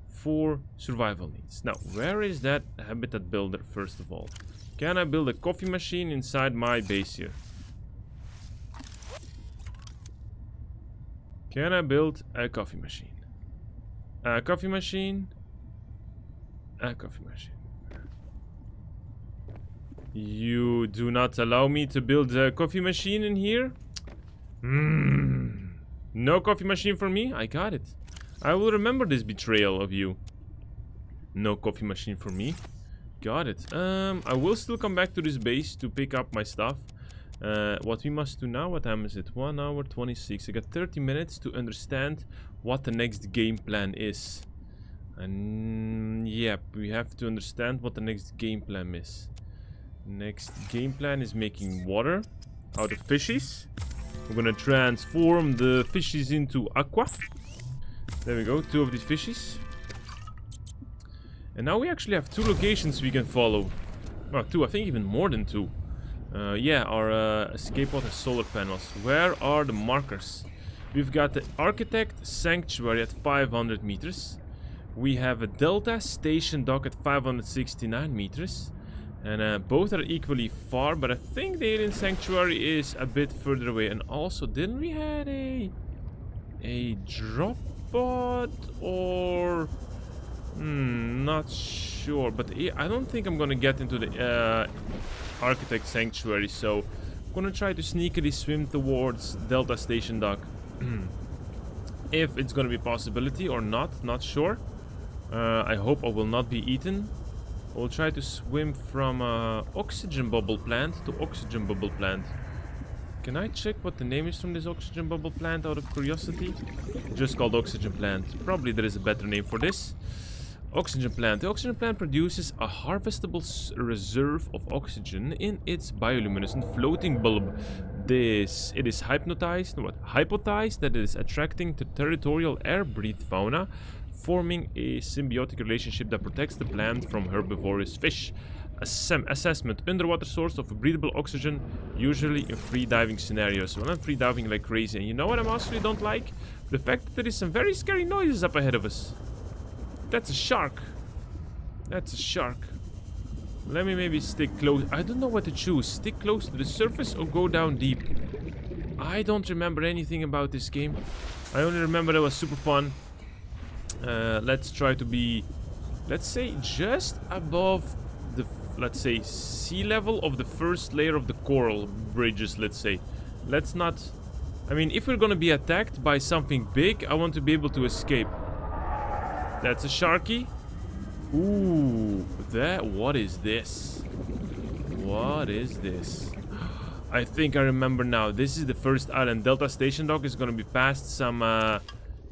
for survival needs. Now, where is that habitat builder first of all? Can I build a coffee machine inside my base here? Can I build a coffee machine? A coffee machine. A coffee machine. You do not allow me to build a coffee machine in here? No coffee machine for me? I got it. I will remember this betrayal of you. No coffee machine for me. Got it. I will still come back to this base to pick up my stuff. What we must do now, what time is it? 1 hour 26. I got 30 minutes to understand what the next game plan is. And yep, we have to understand what the next game plan is. Next game plan is making water out of fishies. We're gonna transform the fishies into aqua. There we go, 2 of these fishies. And now we actually have 2 locations we can follow. Well, 2, I think even more than 2. Yeah, our escape pod has solar panels. Where are the markers? We've got the Architect Sanctuary at 500 meters. We have a Delta Station Dock at 569 meters. And both are equally far, but I think the Alien Sanctuary is a bit further away. And also, didn't we had a drop pod or not sure, but I don't think I'm gonna get into the Architect Sanctuary, so I'm gonna try to sneakily swim towards Delta Station Dock. If it's gonna be a possibility or not sure. I hope I will not be eaten. We'll try to swim from oxygen bubble plant to oxygen bubble plant. Can I check what the name is from this oxygen bubble plant out of curiosity? Just called oxygen plant. Probably there is a better name for this. Oxygen plant. The oxygen plant produces a harvestable reserve of oxygen in its bioluminescent floating bulb. It is hypothesized that it is attracting to territorial air-breathed fauna, forming a symbiotic relationship that protects the plant from herbivorous fish. Assessment: underwater source of breathable oxygen, usually in free diving scenarios. Well, I'm free diving like crazy, and you know what I actually don't like? The fact that there is some very scary noises up ahead of us. That's a shark. That's a shark. Let me maybe stick close. I don't know what to choose. Stick close to the surface or go down deep. I don't remember anything about this game. I only remember that it was super fun. Let's try to be, let's say, just above the, let's say, sea level of the first layer of the coral bridges, let's say. Let's not, I mean, if we're gonna be attacked by something big, I want to be able to escape. That's a sharky. Ooh, what is this? What is this? I think I remember now. This is the first island. Delta Station Dock is gonna be past some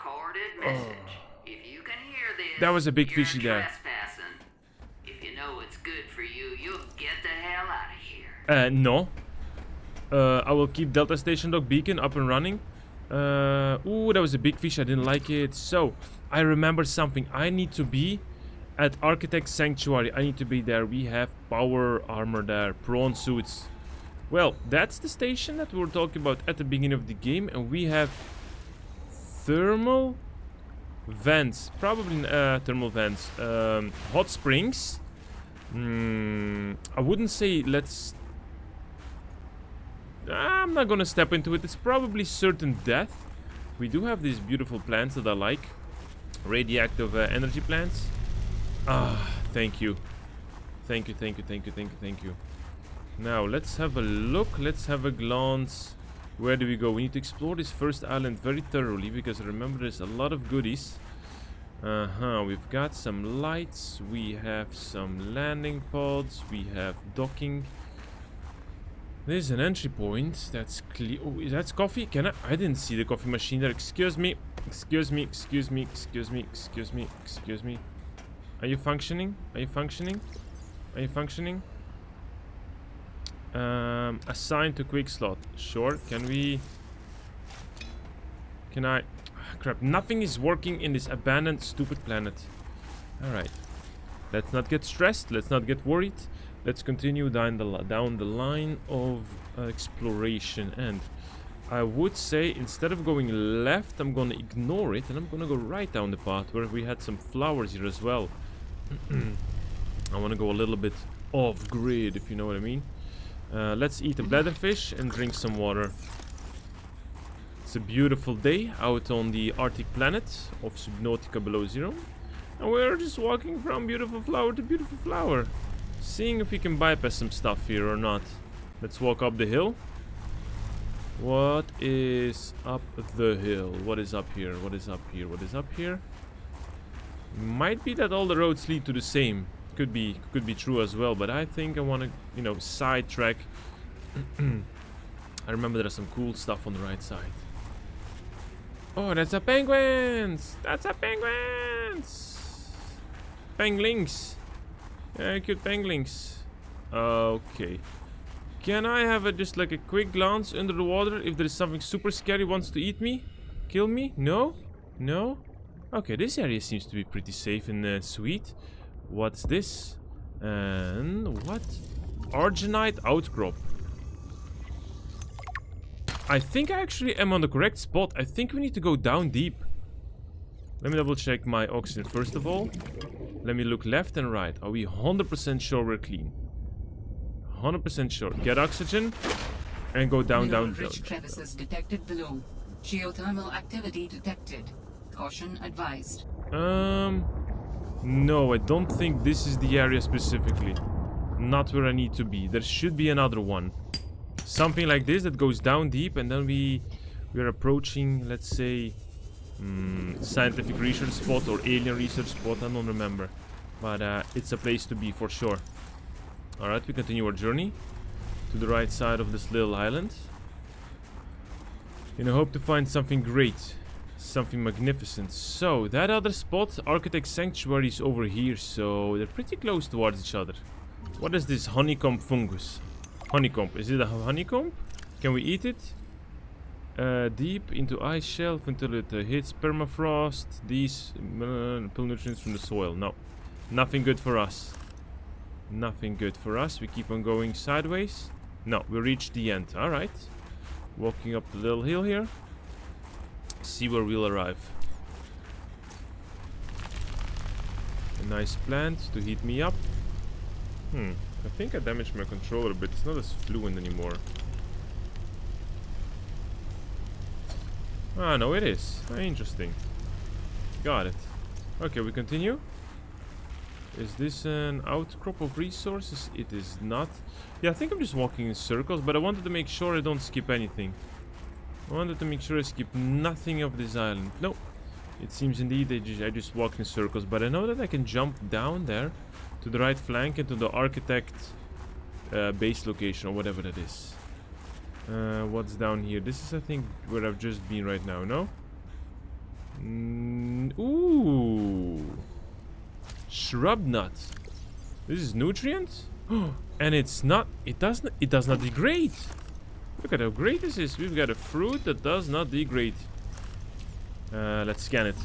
recorded message. If you can hear this, That was a big you're fishy there. trespassing. If you know what's good for you, you'll get the hell out of here. No. I will keep Delta Station Dog Beacon up and running. Ooh, that was a big fish. I didn't like it. So, I remember something. I need to be at Architect Sanctuary. I need to be there. We have power armor there. Prawn suits. Well, that's the station that we were talking about at the beginning of the game. And we have thermal vents. Probably thermal vents. Hot springs. I wouldn't say let's... I'm not gonna step into it. It's probably certain death. We do have these beautiful plants that I like. Radioactive energy plants. Ah, thank you. Thank you, thank you, thank you, thank you, thank you. Now, let's have a look. Let's have a glance. Where do we go? We need to explore this first island very thoroughly, because remember there's a lot of goodies. We've got some lights. We have some landing pods. We have docking. There's an entry point. That's clear. Oh, that's coffee? Can I didn't see the coffee machine there. Excuse me. Excuse me. Excuse me. Excuse me. Excuse me. Excuse me. Are you functioning? Are you functioning? Are you functioning? Assign to quick slot. Sure. Can we... Can I... Crap. Nothing is working in this abandoned stupid planet. Alright. Let's not get stressed. Let's not get worried. Let's continue down the line of exploration. And I would say instead of going left, I'm gonna ignore it. And I'm gonna go right down the path where we had some flowers here as well. I want to go a little bit off grid, if you know what I mean. Let's eat a bladderfish and drink some water. It's a beautiful day out on the Arctic planet of Subnautica below zero. And we're just walking from beautiful flower to beautiful flower. Seeing if we can bypass some stuff here or not. Let's walk up the hill. What is up the hill? What is up here? What is up here? What is up here? Might be that all the roads lead to the same. Could be true as well, but I think I want to, you know, sidetrack. I remember there's some cool stuff on the right side. Oh, that's a penguins! That's a penguins! Penglings! Yeah, cute penglings. Okay. Can I have just like a quick glance under the water if there is something super scary wants to eat me? Kill me? No? No? Okay, this area seems to be pretty safe and sweet. What's this? And what? Arginite outcrop. I think I actually am on the correct spot. I think we need to go down deep. Let me double check my oxygen first of all. Let me look left and right. Are we 100% sure we're clean? 100% sure. Get oxygen and go down, down, down. Rich crevices detected below. Geothermal activity detected. Caution advised. No, I don't think this is the area specifically. Not where I need to be. There should be another one. Something like this that goes down deep, and then we're approaching, let's say, scientific research spot or alien research spot. I don't remember, but it's a place to be for sure. All right, we continue our journey to the right side of this little island, and I hope to find something great. Something magnificent. So, that other spot, Architect Sanctuary, is over here, so they're pretty close towards each other. What is this honeycomb fungus? Honeycomb. Is it a honeycomb? Can we eat it? Deep into ice shelf until it hits permafrost. These pull nutrients from the soil. No. Nothing good for us. Nothing good for us. We keep on going sideways. No, we reached the end. Alright. Walking up the little hill here. See where we'll arrive. A nice plant to heat me up. I think I damaged my controller a bit. It's not as fluent anymore. Ah, no, it is. Ah, interesting. Got it. Okay, we continue. Is this an outcrop of resources? It is not. Yeah, I think I'm just walking in circles, but I wanted to make sure I don't skip anything. I wanted to make sure I skip nothing of this island. No, it seems indeed I just walked in circles, but I know that I can jump down there to the right flank and to the architect base location or whatever that is. What's down here? This is, I think, where I've just been right now, no? Ooh. Shrub nut. This is nutrient? And it's not, it does not degrade. Look at how great this is. We've got a fruit that does not degrade. Let's scan it.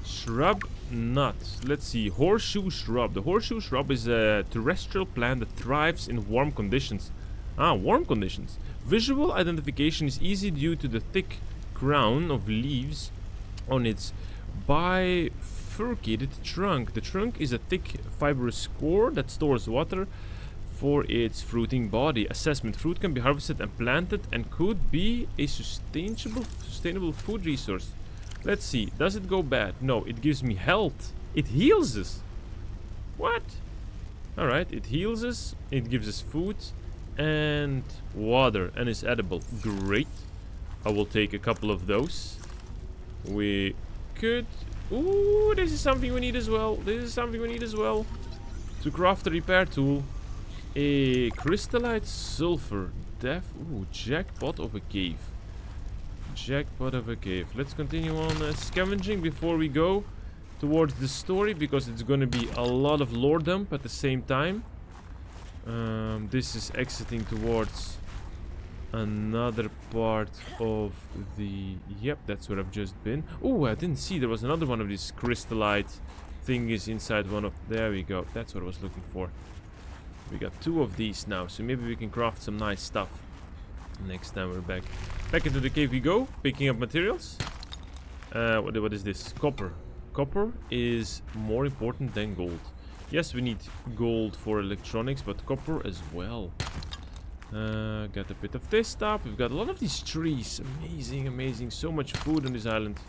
Shrub nut. Let's see. Horseshoe shrub. The horseshoe shrub is a terrestrial plant that thrives in warm conditions. Ah, warm conditions. Visual identification is easy due to the thick crown of leaves on its bifurcated trunk. The trunk is a thick fibrous core that stores water for its fruiting body. Assessment. Fruit can be harvested and planted and could be a sustainable food resource. Let's see. Does it go bad? No, it gives me health. It heals us. What? Alright, it heals us. It gives us food and water and is edible. Great. I will take a couple of those. We could... Ooh, this is something we need as well. This is something we need as well. To craft a repair tool. A crystallite sulfur. Ooh, jackpot of a cave. Jackpot of a cave. Let's continue on scavenging before we go towards the story, because it's going to be a lot of lore dump at the same time. This is exiting towards another part of the... Yep, that's where I've just been. Oh, I didn't see there was another one of these crystallite thingies inside one of... There we go. That's what I was looking for. We got 2 of these now, so maybe we can craft some nice stuff next time we're back. Back into the cave we go, picking up materials. What is this? Copper. Copper is more important than gold. Yes, we need gold for electronics, but copper as well. Got a bit of this stuff. We've got a lot of these trees. Amazing, amazing. So much food on this island.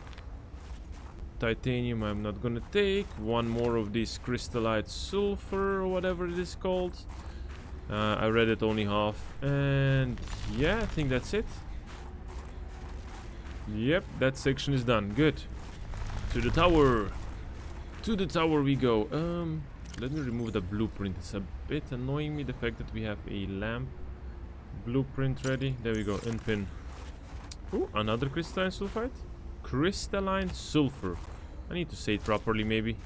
Titanium I'm not gonna take. One more of this crystallite sulfur or whatever it is called. I read it only half. And yeah, I think that's it. Yep, that section is done. Good. To the tower. To the tower we go. Let me remove the blueprint. It's a bit annoying me, the fact that we have a lamp blueprint ready. There we go. Unpin. Ooh, another crystalline sulfite. Crystalline sulfur. I need to say it properly, maybe.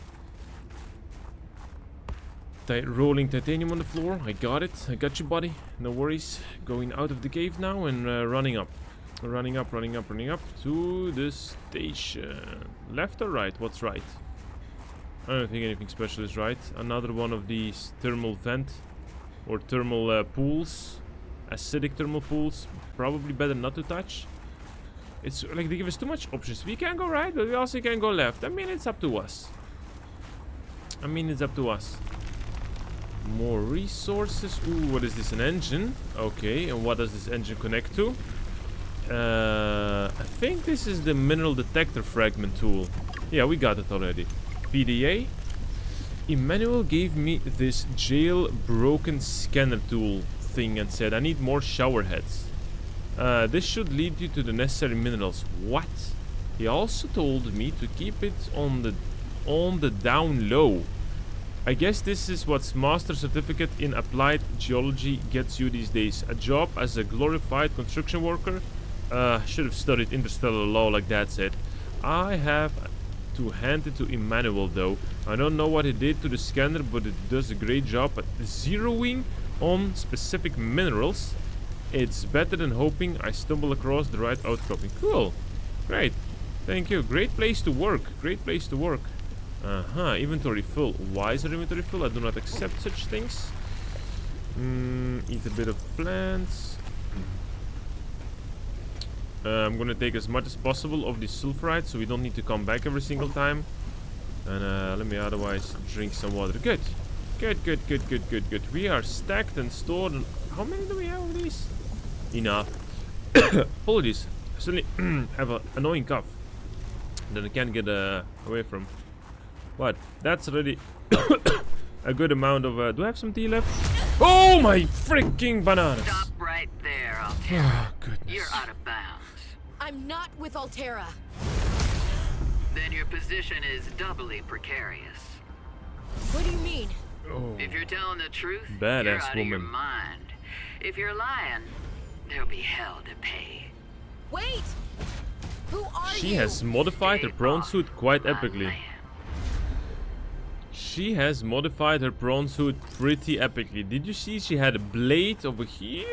Rolling titanium on the floor. I got it. I got you, buddy. No worries. Going out of the cave now and running up. Running up to the station. Left or right? What's right? I don't think anything special is right. Another one of these thermal vent or thermal pools. Acidic thermal pools. Probably better not to touch. It's like they give us too much options. We can go right, but we also can go left. I mean, it's up to us. More resources. Ooh, what is this? An engine? Okay, and what does this engine connect to? I think this is the mineral detector fragment tool. Yeah, we got it already. PDA. Emmanuel gave me this jailbroken scanner tool thing and said I need more shower heads. This should lead you to the necessary minerals. What? He also told me to keep it on the down low. I guess this is what Master Certificate in Applied Geology gets you these days. A job as a glorified construction worker. Should have studied interstellar law, like Dad said. I have to hand it to Emmanuel though. I don't know what he did to the scanner, but it does a great job at zeroing on specific minerals. It's better than hoping I stumble across the right outcropping. Cool. Great. Thank you. Great place to work. Great place to work. Inventory full. Why is our inventory full? I do not accept such things. Eat a bit of plants. I'm gonna take as much as possible of the sulfurite, so we don't need to come back every single time. And let me otherwise drink some water. Good. Good. We are stacked and stored. How many do we have of these? Enough. Apologies. I suddenly have an annoying cough that I can't get away from. What? That's already a good amount of... do I have some tea left? Oh my freaking bananas! Stop right there, Altera. Oh, goodness. You're out of bounds. I'm not with Altera. Then your position is doubly precarious. What do you mean? Oh. If you're telling the truth, Badass you're out of your woman. mind. If you're lying, there'll be hell to pay. Wait! Who are you? She has modified her Stay prawn off suit quite my epically. land. She has modified her prawn suit pretty epically. Did you see she had a blade of a huge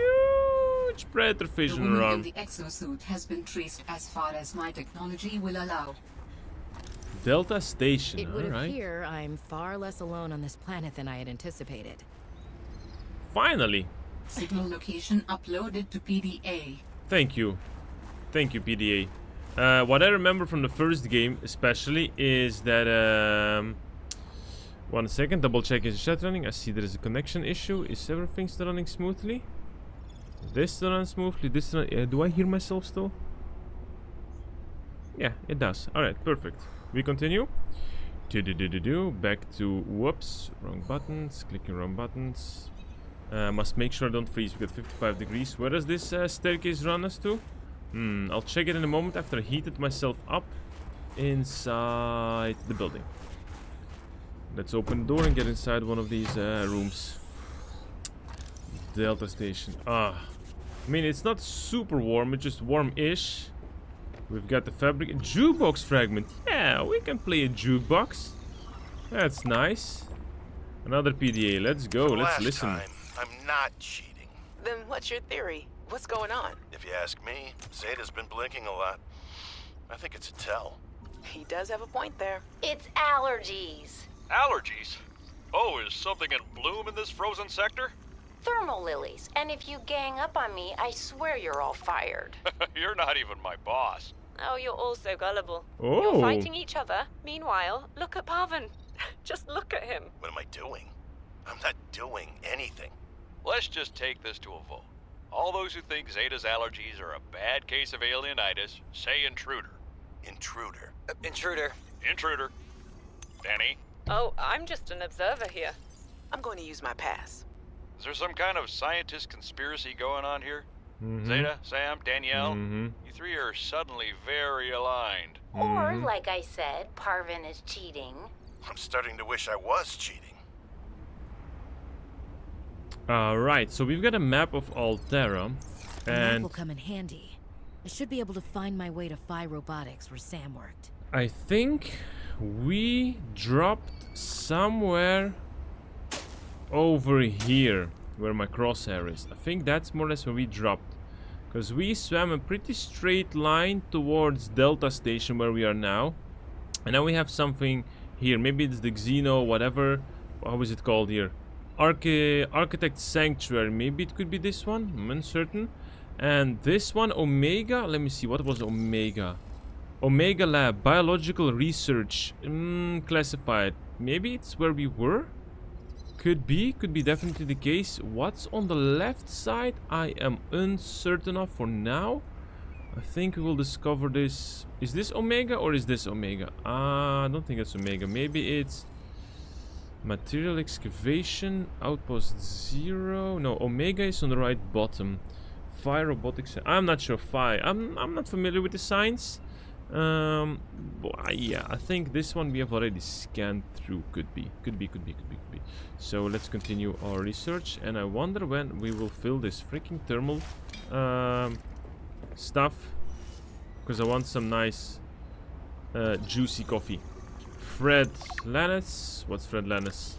predator fish The in her woman in arm? the exosuit has been traced as far as my technology will allow. Delta Station, It would alright. appear I'm far less alone on this planet than I had anticipated. Finally. Signal location uploaded to PDA. Thank you. Thank you, PDA. What I remember from the first game, especially, is that... 1 second, double check is the chat running. I see there is a connection issue. Is everything still running smoothly? This still runs smoothly. This still, do I hear myself still? Yeah, it does. Alright, perfect. We continue. Back to... Whoops. Wrong buttons. Clicking wrong buttons. Must make sure I don't freeze. We got 55 degrees. Where does this staircase run us to? I'll check it in a moment after I heated myself up inside the building. Let's open the door and get inside one of these rooms. Delta Station. I mean, it's not super warm. It's just warm-ish. We've got the fabric. A jukebox fragment. Yeah, we can play a jukebox. That's nice. Another PDA. Let's go. Let's listen. Last time, I'm not cheating. Then what's your theory? What's going on? If you ask me, Zeta's been blinking a lot. I think it's a tell. He does have a point there. It's allergies. Allergies? Oh, is something in bloom in this frozen sector? Thermal lilies. And if you gang up on me, I swear you're all fired. You're not even my boss. Oh, you're all so gullible. Oh. You're fighting each other. Meanwhile, look at Parvin. Just look at him. What am I doing? I'm not doing anything. Let's just take this to a vote. All those who think Zeta's allergies are a bad case of alienitis, say intruder. Intruder. Intruder. Intruder. Danny, Oh, I'm just an observer here. I'm going to use my pass. is there some kind of scientist conspiracy going on here? Mhm. Zeta, Sam, Danielle, Mhm. you three are suddenly very aligned. Or, like I said, Parvin is cheating. I'm starting to wish I was cheating. Alright, so we've got a map of Altera. The map And will come in handy. I should be able to find my way to Phi Robotics where Sam worked. I think we dropped somewhere over here where my crosshair is. I think that's more or less where we dropped. Because we swam a pretty straight line towards Delta Station where we are now. And now we have something here. Maybe it's the Xeno, whatever. How is it called here? Architect Sanctuary. Maybe it could be this one. I'm uncertain. And this one, Omega. Let me see. What was Omega? Omega Lab. Biological Research. Classified. Maybe it's where we were? Could be definitely the case. What's on the left side? I am uncertain of for now. I think we will discover this. Is this Omega or is this Omega? I don't think it's Omega. Maybe it's Material Excavation, Outpost 0. No, Omega is on the right bottom. Phi Robotics. I'm not sure. Phi. I'm not familiar with the signs. Yeah, I think this one we have already scanned through. Could be. So let's continue our research, and I wonder when we will fill this freaking thermal stuff, because I want some nice juicy coffee. Fred Lannis. What's Fred Lannis?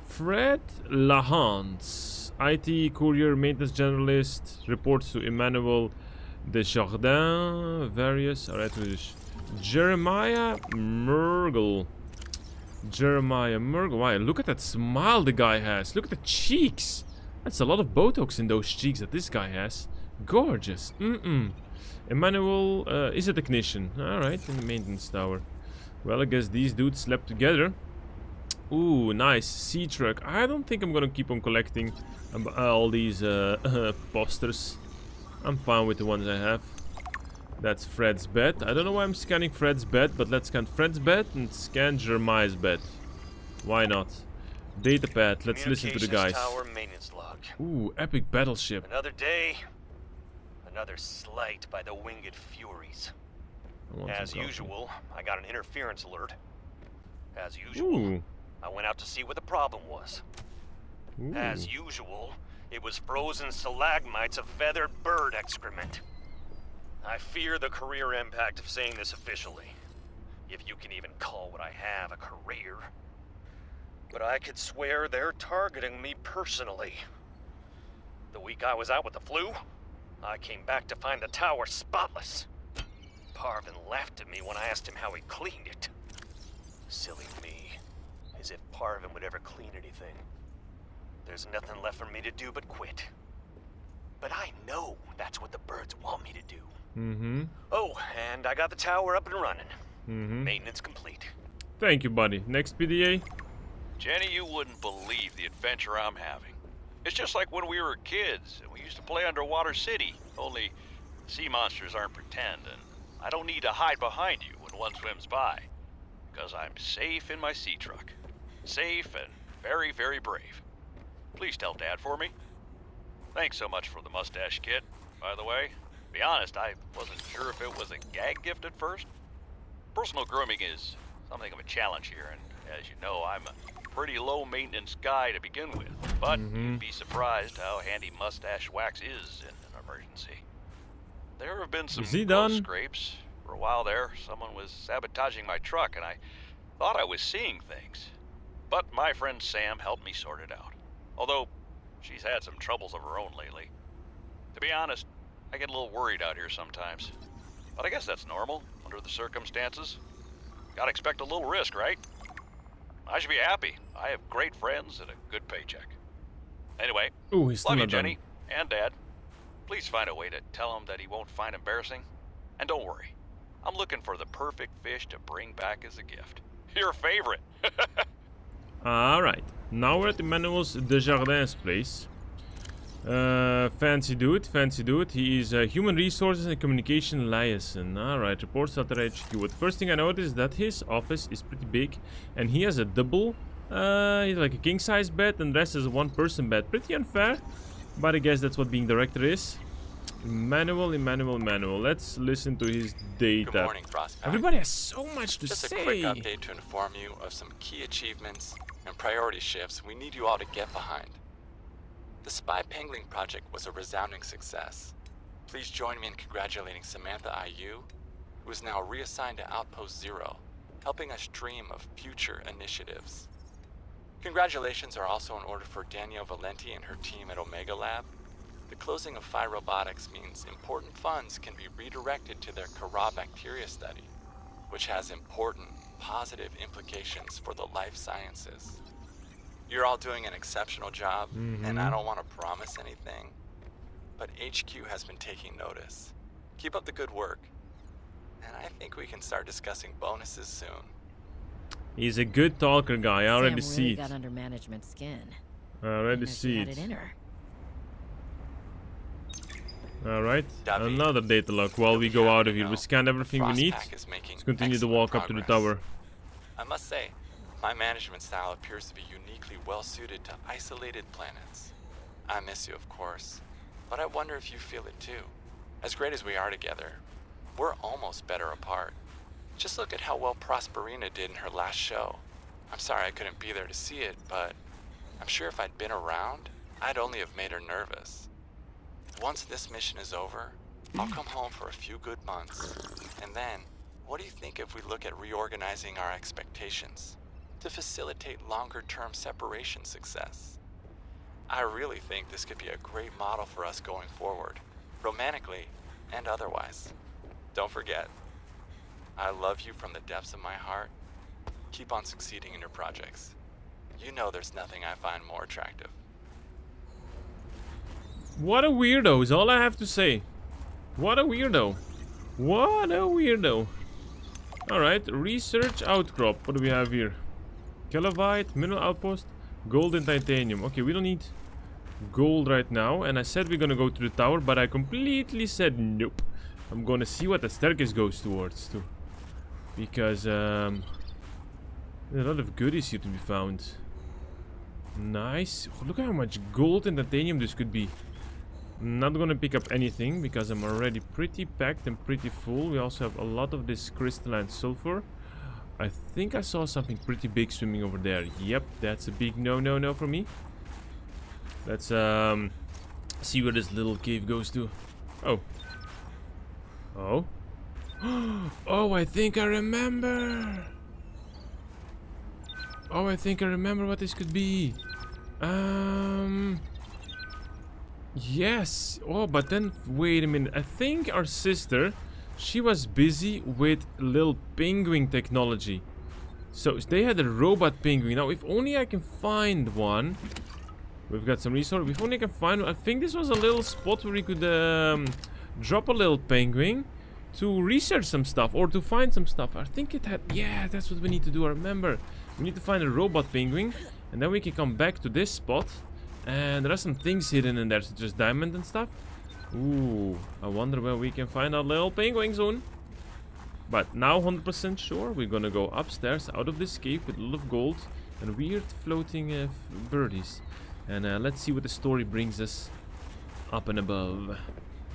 Fred Lahans, IT courier maintenance generalist, reports to Emmanuel Desjardins, various. Alright, Jeremiah Mergel. Why? Look at that smile the guy has. Look at the cheeks. That's a lot of Botox in those cheeks that this guy has. Gorgeous. Emmanuel is a technician. Alright, in the maintenance tower. Well, I guess these dudes slept together. Ooh, nice. Sea truck. I don't think I'm gonna keep on collecting all these posters. I'm fine with the ones I have. That's Fred's bed. I don't know why I'm scanning Fred's bed, but let's scan Fred's bed and scan Jeremiah's bed. Why not? Datapad, let's listen to the guys. Tower maintenance log. Ooh, epic battleship. Another day, another slight by the winged furies. As usual, I got an interference alert. As usual, Ooh. I went out to see what the problem was. Ooh. As usual, it was frozen stalagmites of feathered bird excrement. I fear the career impact of saying this officially, if you can even call what I have a career. But I could swear they're targeting me personally. The week I was out with the flu, I came back to find the tower spotless. Parvin laughed at me when I asked him how he cleaned it. Silly me. As if Parvin would ever clean anything. There's nothing left for me to do but quit. But I know that's what the birds want me to do. Mm-hmm. Oh, and I got the tower up and running. Mm-hmm. Maintenance complete. Thank you, buddy. Next PDA. Jenny, you wouldn't believe the adventure I'm having. It's just like when we were kids and we used to play Underwater City, only sea monsters aren't pretend, and I don't need to hide behind you when one swims by, because I'm safe in my sea truck. Safe and very, very brave. Please tell Dad for me. Thanks so much for the mustache kit, by the way. To be honest, I wasn't sure if it was a gag gift at first. Personal grooming is something of a challenge here, and as you know, I'm a pretty low maintenance guy to begin with, but you'd be surprised how handy mustache wax is in an emergency. There have been some close scrapes. For a while there, someone was sabotaging my truck, and I thought I was seeing things. But my friend Sam helped me sort it out. Although, she's had some troubles of her own lately. To be honest, I get a little worried out here sometimes. But I guess that's normal, under the circumstances. Gotta expect a little risk, right? I should be happy. I have great friends and a good paycheck. Anyway, Ooh, he's love you, not done. Jenny, and Dad. Please find a way to tell him that he won't find embarrassing. And don't worry, I'm looking for the perfect fish to bring back as a gift. Your favorite. Alright, now we're at Emmanuel's Desjardins place. Fancy dude, fancy dude. He is Human Resources and Communication Liaison. Alright, reports at the HQ. The first thing I noticed is that his office is pretty big and he has a double, he's like a king size bed and the rest is a one person bed. Pretty unfair, but I guess that's what being director is. Emmanuel. Let's listen to his data. Good morning, Prospect. Everybody has so much to Just say. a quick update to inform you of some key achievements and priority shifts we need you all to get behind. The Spy Penguin project was a resounding success. Please join me in congratulating Samantha IU, who is now reassigned to Outpost Zero, helping us dream of future initiatives. Congratulations are also in order for Danielle Valenti and her team at Omega Lab. The closing of Phi Robotics means important funds can be redirected to their Kara bacteria study, which has important, positive implications for the life sciences. You're all doing an exceptional job, and I don't want to promise anything, but HQ has been taking notice. Keep up the good work, and I think we can start discussing bonuses soon. He's a good talker guy, I already Sam see really it. got under management skin. I already Wonder if see he had it. in her. Alright, David, another data log. While we go out of here, we scanned everything we need. Frostpack is making Let's continue to excellent walk up to the progress. tower. I must say, my management style appears to be uniquely well suited to isolated planets. I miss you, of course, but I wonder if you feel it too. As great as we are together, we're almost better apart. Just look at how well Prosperina did in her last show. I'm sorry I couldn't be there to see it, but I'm sure if I'd been around, I'd only have made her nervous. Once this mission is over, I'll come home for a few good months, and then, what do you think if we look at reorganizing our expectations to facilitate longer-term separation success? I really think this could be a great model for us going forward, romantically and otherwise. Don't forget, I love you from the depths of my heart. Keep on succeeding in your projects. You know there's nothing I find more attractive. What a weirdo is all I have to say. What a weirdo. What a weirdo. Alright, research outcrop. What do we have here? Kilovite, mineral outpost, gold and titanium. Okay, we don't need gold right now. And I said we're gonna go to the tower, but I completely said nope. I'm gonna see what the staircase goes towards too. Because there's a lot of goodies here to be found. Nice. Oh, look at how much gold and titanium this could be. Not gonna pick up anything because I'm already pretty packed and pretty full. We also have a lot of this crystalline sulfur. I think I saw something pretty big swimming over there. Yep, that's a big no for me. Let's see where this little cave goes to. Oh. Oh. Oh, I think I remember. Oh, I think I remember what this could be. Yes. Oh, but then wait a minute. I think our sister, she was busy with little penguin technology. So they had a robot penguin. Now, if only I can find one. We've got some resources. If only I can find one. I think this was a little spot where we could drop a little penguin to research some stuff or to find some stuff. I think it had... Yeah, that's what we need to do. I remember. We need to find a robot penguin. And then we can come back to this spot. And there are some things hidden in there, such as diamond and stuff. Ooh, I wonder where we can find our little penguin soon. But now 100% sure we're gonna go upstairs out of this cave with a lot of gold and weird floating birdies. And let's see what the story brings us up and above.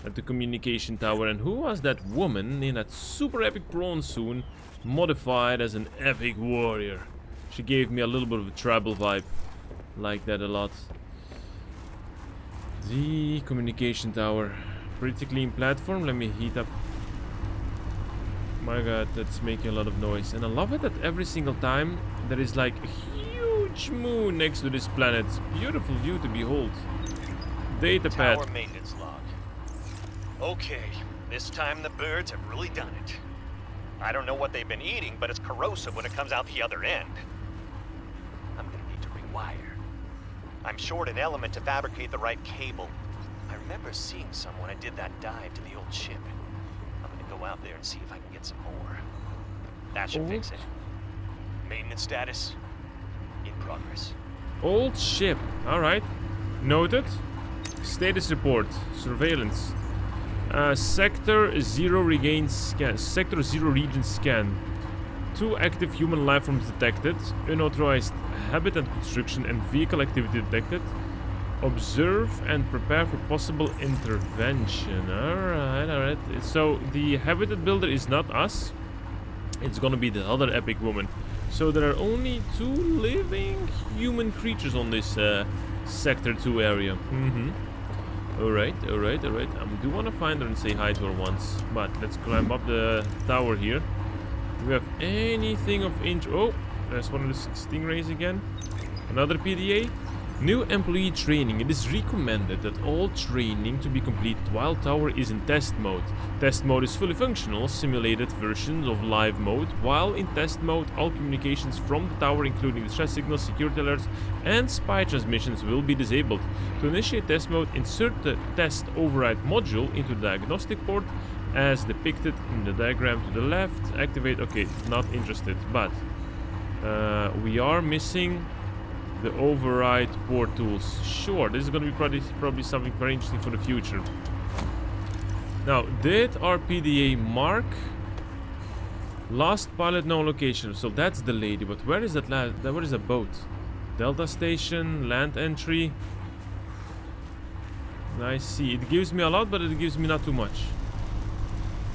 At the communication tower. And who was that woman in that super epic prawn suit modified as an epic warrior? She gave me a little bit of a tribal vibe. Like that a lot. The communication tower. Pretty clean platform. Let me heat up. My god, that's making a lot of noise. And I love it that every single time there is like a huge moon next to this planet. Beautiful view to behold. Data pad. Tower maintenance log. Okay, this time the birds have really done it. I don't know what they've been eating, but it's corrosive when it comes out the other end. I'm gonna need to rewire. I'm short an element to fabricate the right cable. I remember seeing some when I did that dive to the old ship. I'm gonna go out there and see if I can get some more. That should fix it. Maintenance status in progress. Old ship. Alright. Noted. Status report. Surveillance. Sector 0 regain scan. Sector 0 region scan. 2 active human life forms detected. Unauthorized habitat construction and vehicle activity detected. Observe and prepare for possible intervention. Alright. So the habitat builder is not us. It's gonna be the other epic woman. So there are only 2 living human creatures on this Sector 2 area. Alright. I do want to find her and say hi to her once. But let's climb up the tower here. Do we have anything of interest? Oh, there's one of the stingrays again. Another PDA. New employee training. It is recommended that all training to be completed while tower is in test mode. Test mode is fully functional, simulated versions of live mode. While in test mode, all communications from the tower, including distress signals, security alerts, and spy transmissions, will be disabled. To initiate test mode, insert the test override module into the diagnostic port as depicted in the diagram to the left. Activate. Okay, not interested, but we are missing the override port tools. Sure, this is going to be probably something very interesting for the future. Now, did our PDA mark last pilot known location? So that's the lady, but where is that where is the boat? Delta station, land entry. I see. It gives me a lot, but it gives me not too much.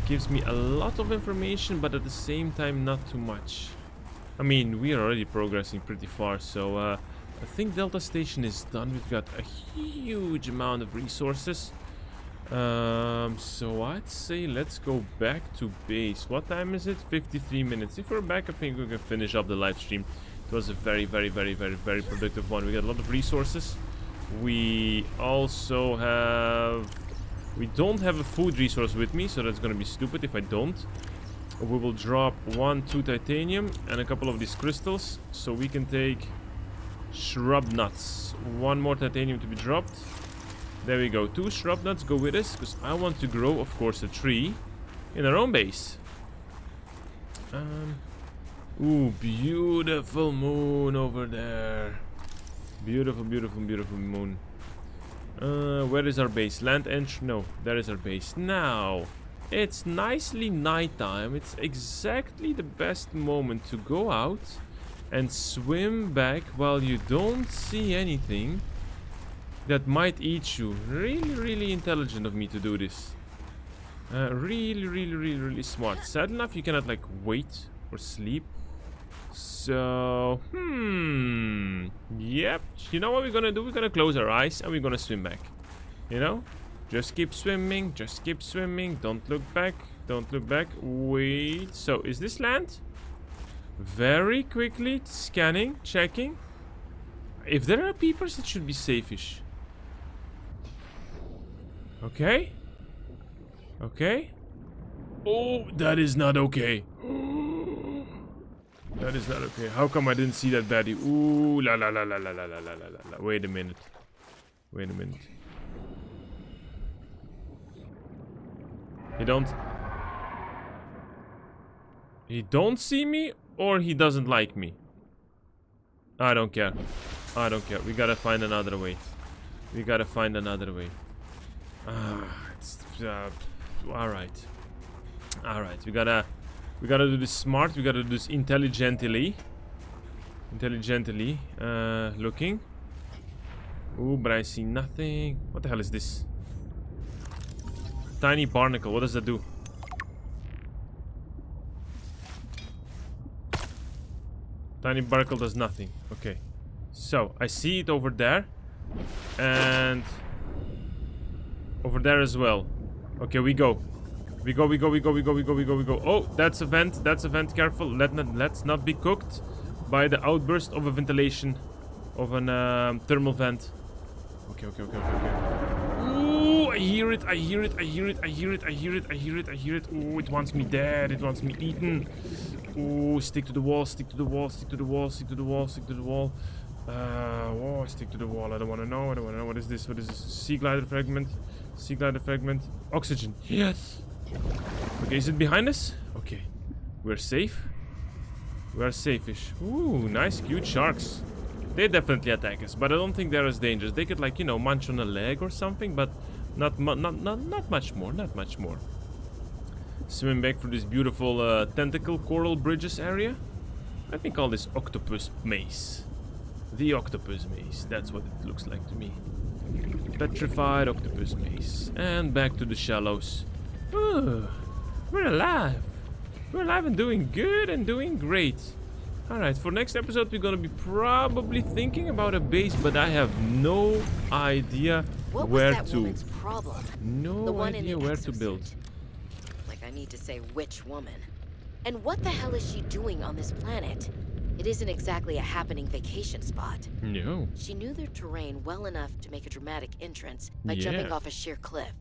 It gives me a lot of information, but at the same time not too much. I mean, we are already progressing pretty far, so I think Delta Station is done. We've got a huge amount of resources. So I'd say let's go back to base. What time is it? 53 minutes. If we're back, I think we can finish up the live stream. It was a very productive one. We got a lot of resources. We also have... We don't have a food resource with me, so that's gonna be stupid if I don't. We will drop 2 titanium and a couple of these crystals, so we can take shrub nuts. 1 more titanium to be dropped. There we go. 2 shrub nuts go with us, because I want to grow, of course, a tree in our own base. Ooh, beautiful moon over there. Beautiful moon. Where is our base? Land entry? No, there is our base. Now, It's nicely nighttime. It's exactly the best moment to go out and swim back while you don't see anything that might eat you. Really, really intelligent of me to do this. Really smart. Sad enough, you cannot like wait or sleep. So, yep. You know what we're gonna do? We're gonna close our eyes and we're gonna swim back. You know? Just keep swimming. Just keep swimming. Don't look back. Don't look back. Wait. So, is this land? Very quickly scanning, checking. If there are peepers, it should be safe-ish. Okay. Okay. Oh, that is not okay. That is not okay. How come I didn't see that baddie? Ooh, la la la la la la la la la la. Wait a minute. Wait a minute. He don't see me, or he doesn't like me. I don't care. I don't care. We gotta find another way. We gotta find another way. Alright. Alright, we gotta do this smart. We gotta do this intelligently. Looking. Ooh, but I see nothing. What the hell is this? Tiny barnacle. What does that do? Tiny barnacle does nothing. Okay. So, I see it over there. And over there as well. Okay, we go. We go. Oh, that's a vent. That's a vent. Careful. Let's not be cooked by the outburst of a ventilation. Of an thermal vent. Okay. Ooh, I hear it. Ooh, it wants me dead. It wants me eaten. Ooh, stick to the wall. Oh, stick to the wall. I don't want to know. What is this? Sea glider fragment. Oxygen. Yes. Okay, is it behind us? Okay. We're safe. We are safe-ish. Ooh, nice, cute sharks. They definitely attack us, but I don't think they're as dangerous. They could, like, you know, munch on a leg or something, but not much more. Swim back through this beautiful tentacle coral bridges area. Let me call this octopus maze. The octopus maze. That's what it looks like to me. Petrified octopus maze. And back to the shallows. Ooh, we're alive. We're alive and doing good and doing great. Alright, for next episode we're gonna be probably thinking about a base, but I have no idea where to. Problem? No idea where to build. Like I need to say which woman. And what the hell is she doing on this planet? It isn't exactly a happening vacation spot. No. She knew their terrain well enough to make a dramatic entrance by jumping off a sheer cliff.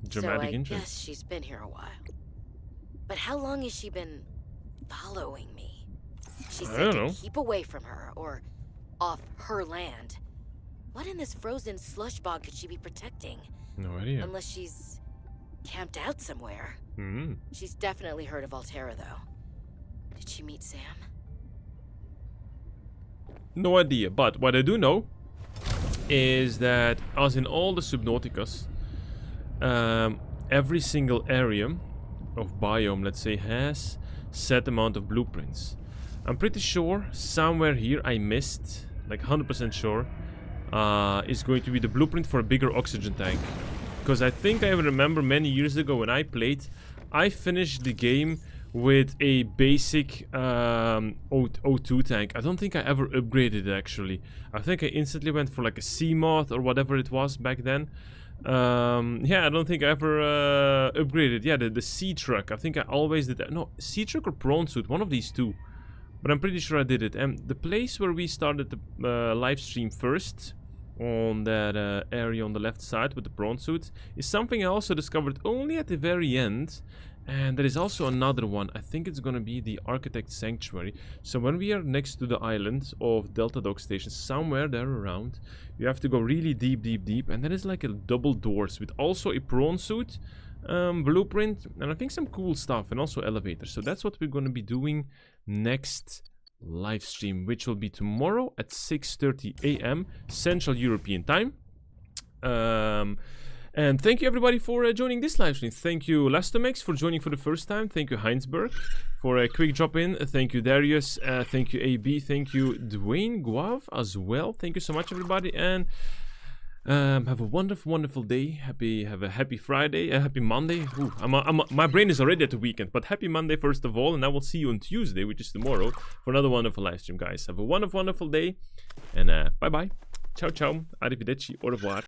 Dramatic entrance. I guess she's been here a while. But how long has she been following me? She said to keep away from her, or off her land. What in this frozen slush bog could she be protecting? No idea. Unless she's camped out somewhere. She's definitely heard of Altera, though. Did she meet Sam? No idea, but what I do know is that, as in all the Subnauticas, every single area of biome, let's say, has set amount of blueprints. I'm pretty sure somewhere here I missed, like 100% sure, is going to be the blueprint for a bigger oxygen tank. Because I think I remember many years ago when I played, I finished the game with a basic O2 tank. I don't think I ever upgraded it, actually. I think I instantly went for like a Seamoth or whatever it was back then. Yeah, I don't think I ever upgraded. Yeah, the sea truck. I think I always did that. No, sea truck or prawn suit, one of these two. But I'm pretty sure I did it. And the place where we started the live stream first, on that area on the left side with the prawn suit, is something I also discovered only at the very end. And there is also another one. I think it's gonna be the Architect Sanctuary. So when we are next to the island of Delta Dock Station, somewhere there around, you have to go really deep. And there is like a double doors with also a prawn suit blueprint. And I think some cool stuff, and also elevators. So that's what we're gonna be doing next live stream, which will be tomorrow at 6:30 AM Central European Time. And thank you everybody for joining this live stream. Thank you Lastomex for joining for the first time. Thank you Heinsberg for a quick drop in. Thank you Darius. Thank you AB. Thank you Dwayne Guav as well. Thank you so much everybody. And have a wonderful day. Have a happy Friday. Happy Monday. Ooh, my brain is already at the weekend. But happy Monday first of all. And I will see you on Tuesday, which is tomorrow, for another wonderful live stream, guys. Have a wonderful day. And bye bye. Ciao ciao. Arrivederci. Au revoir.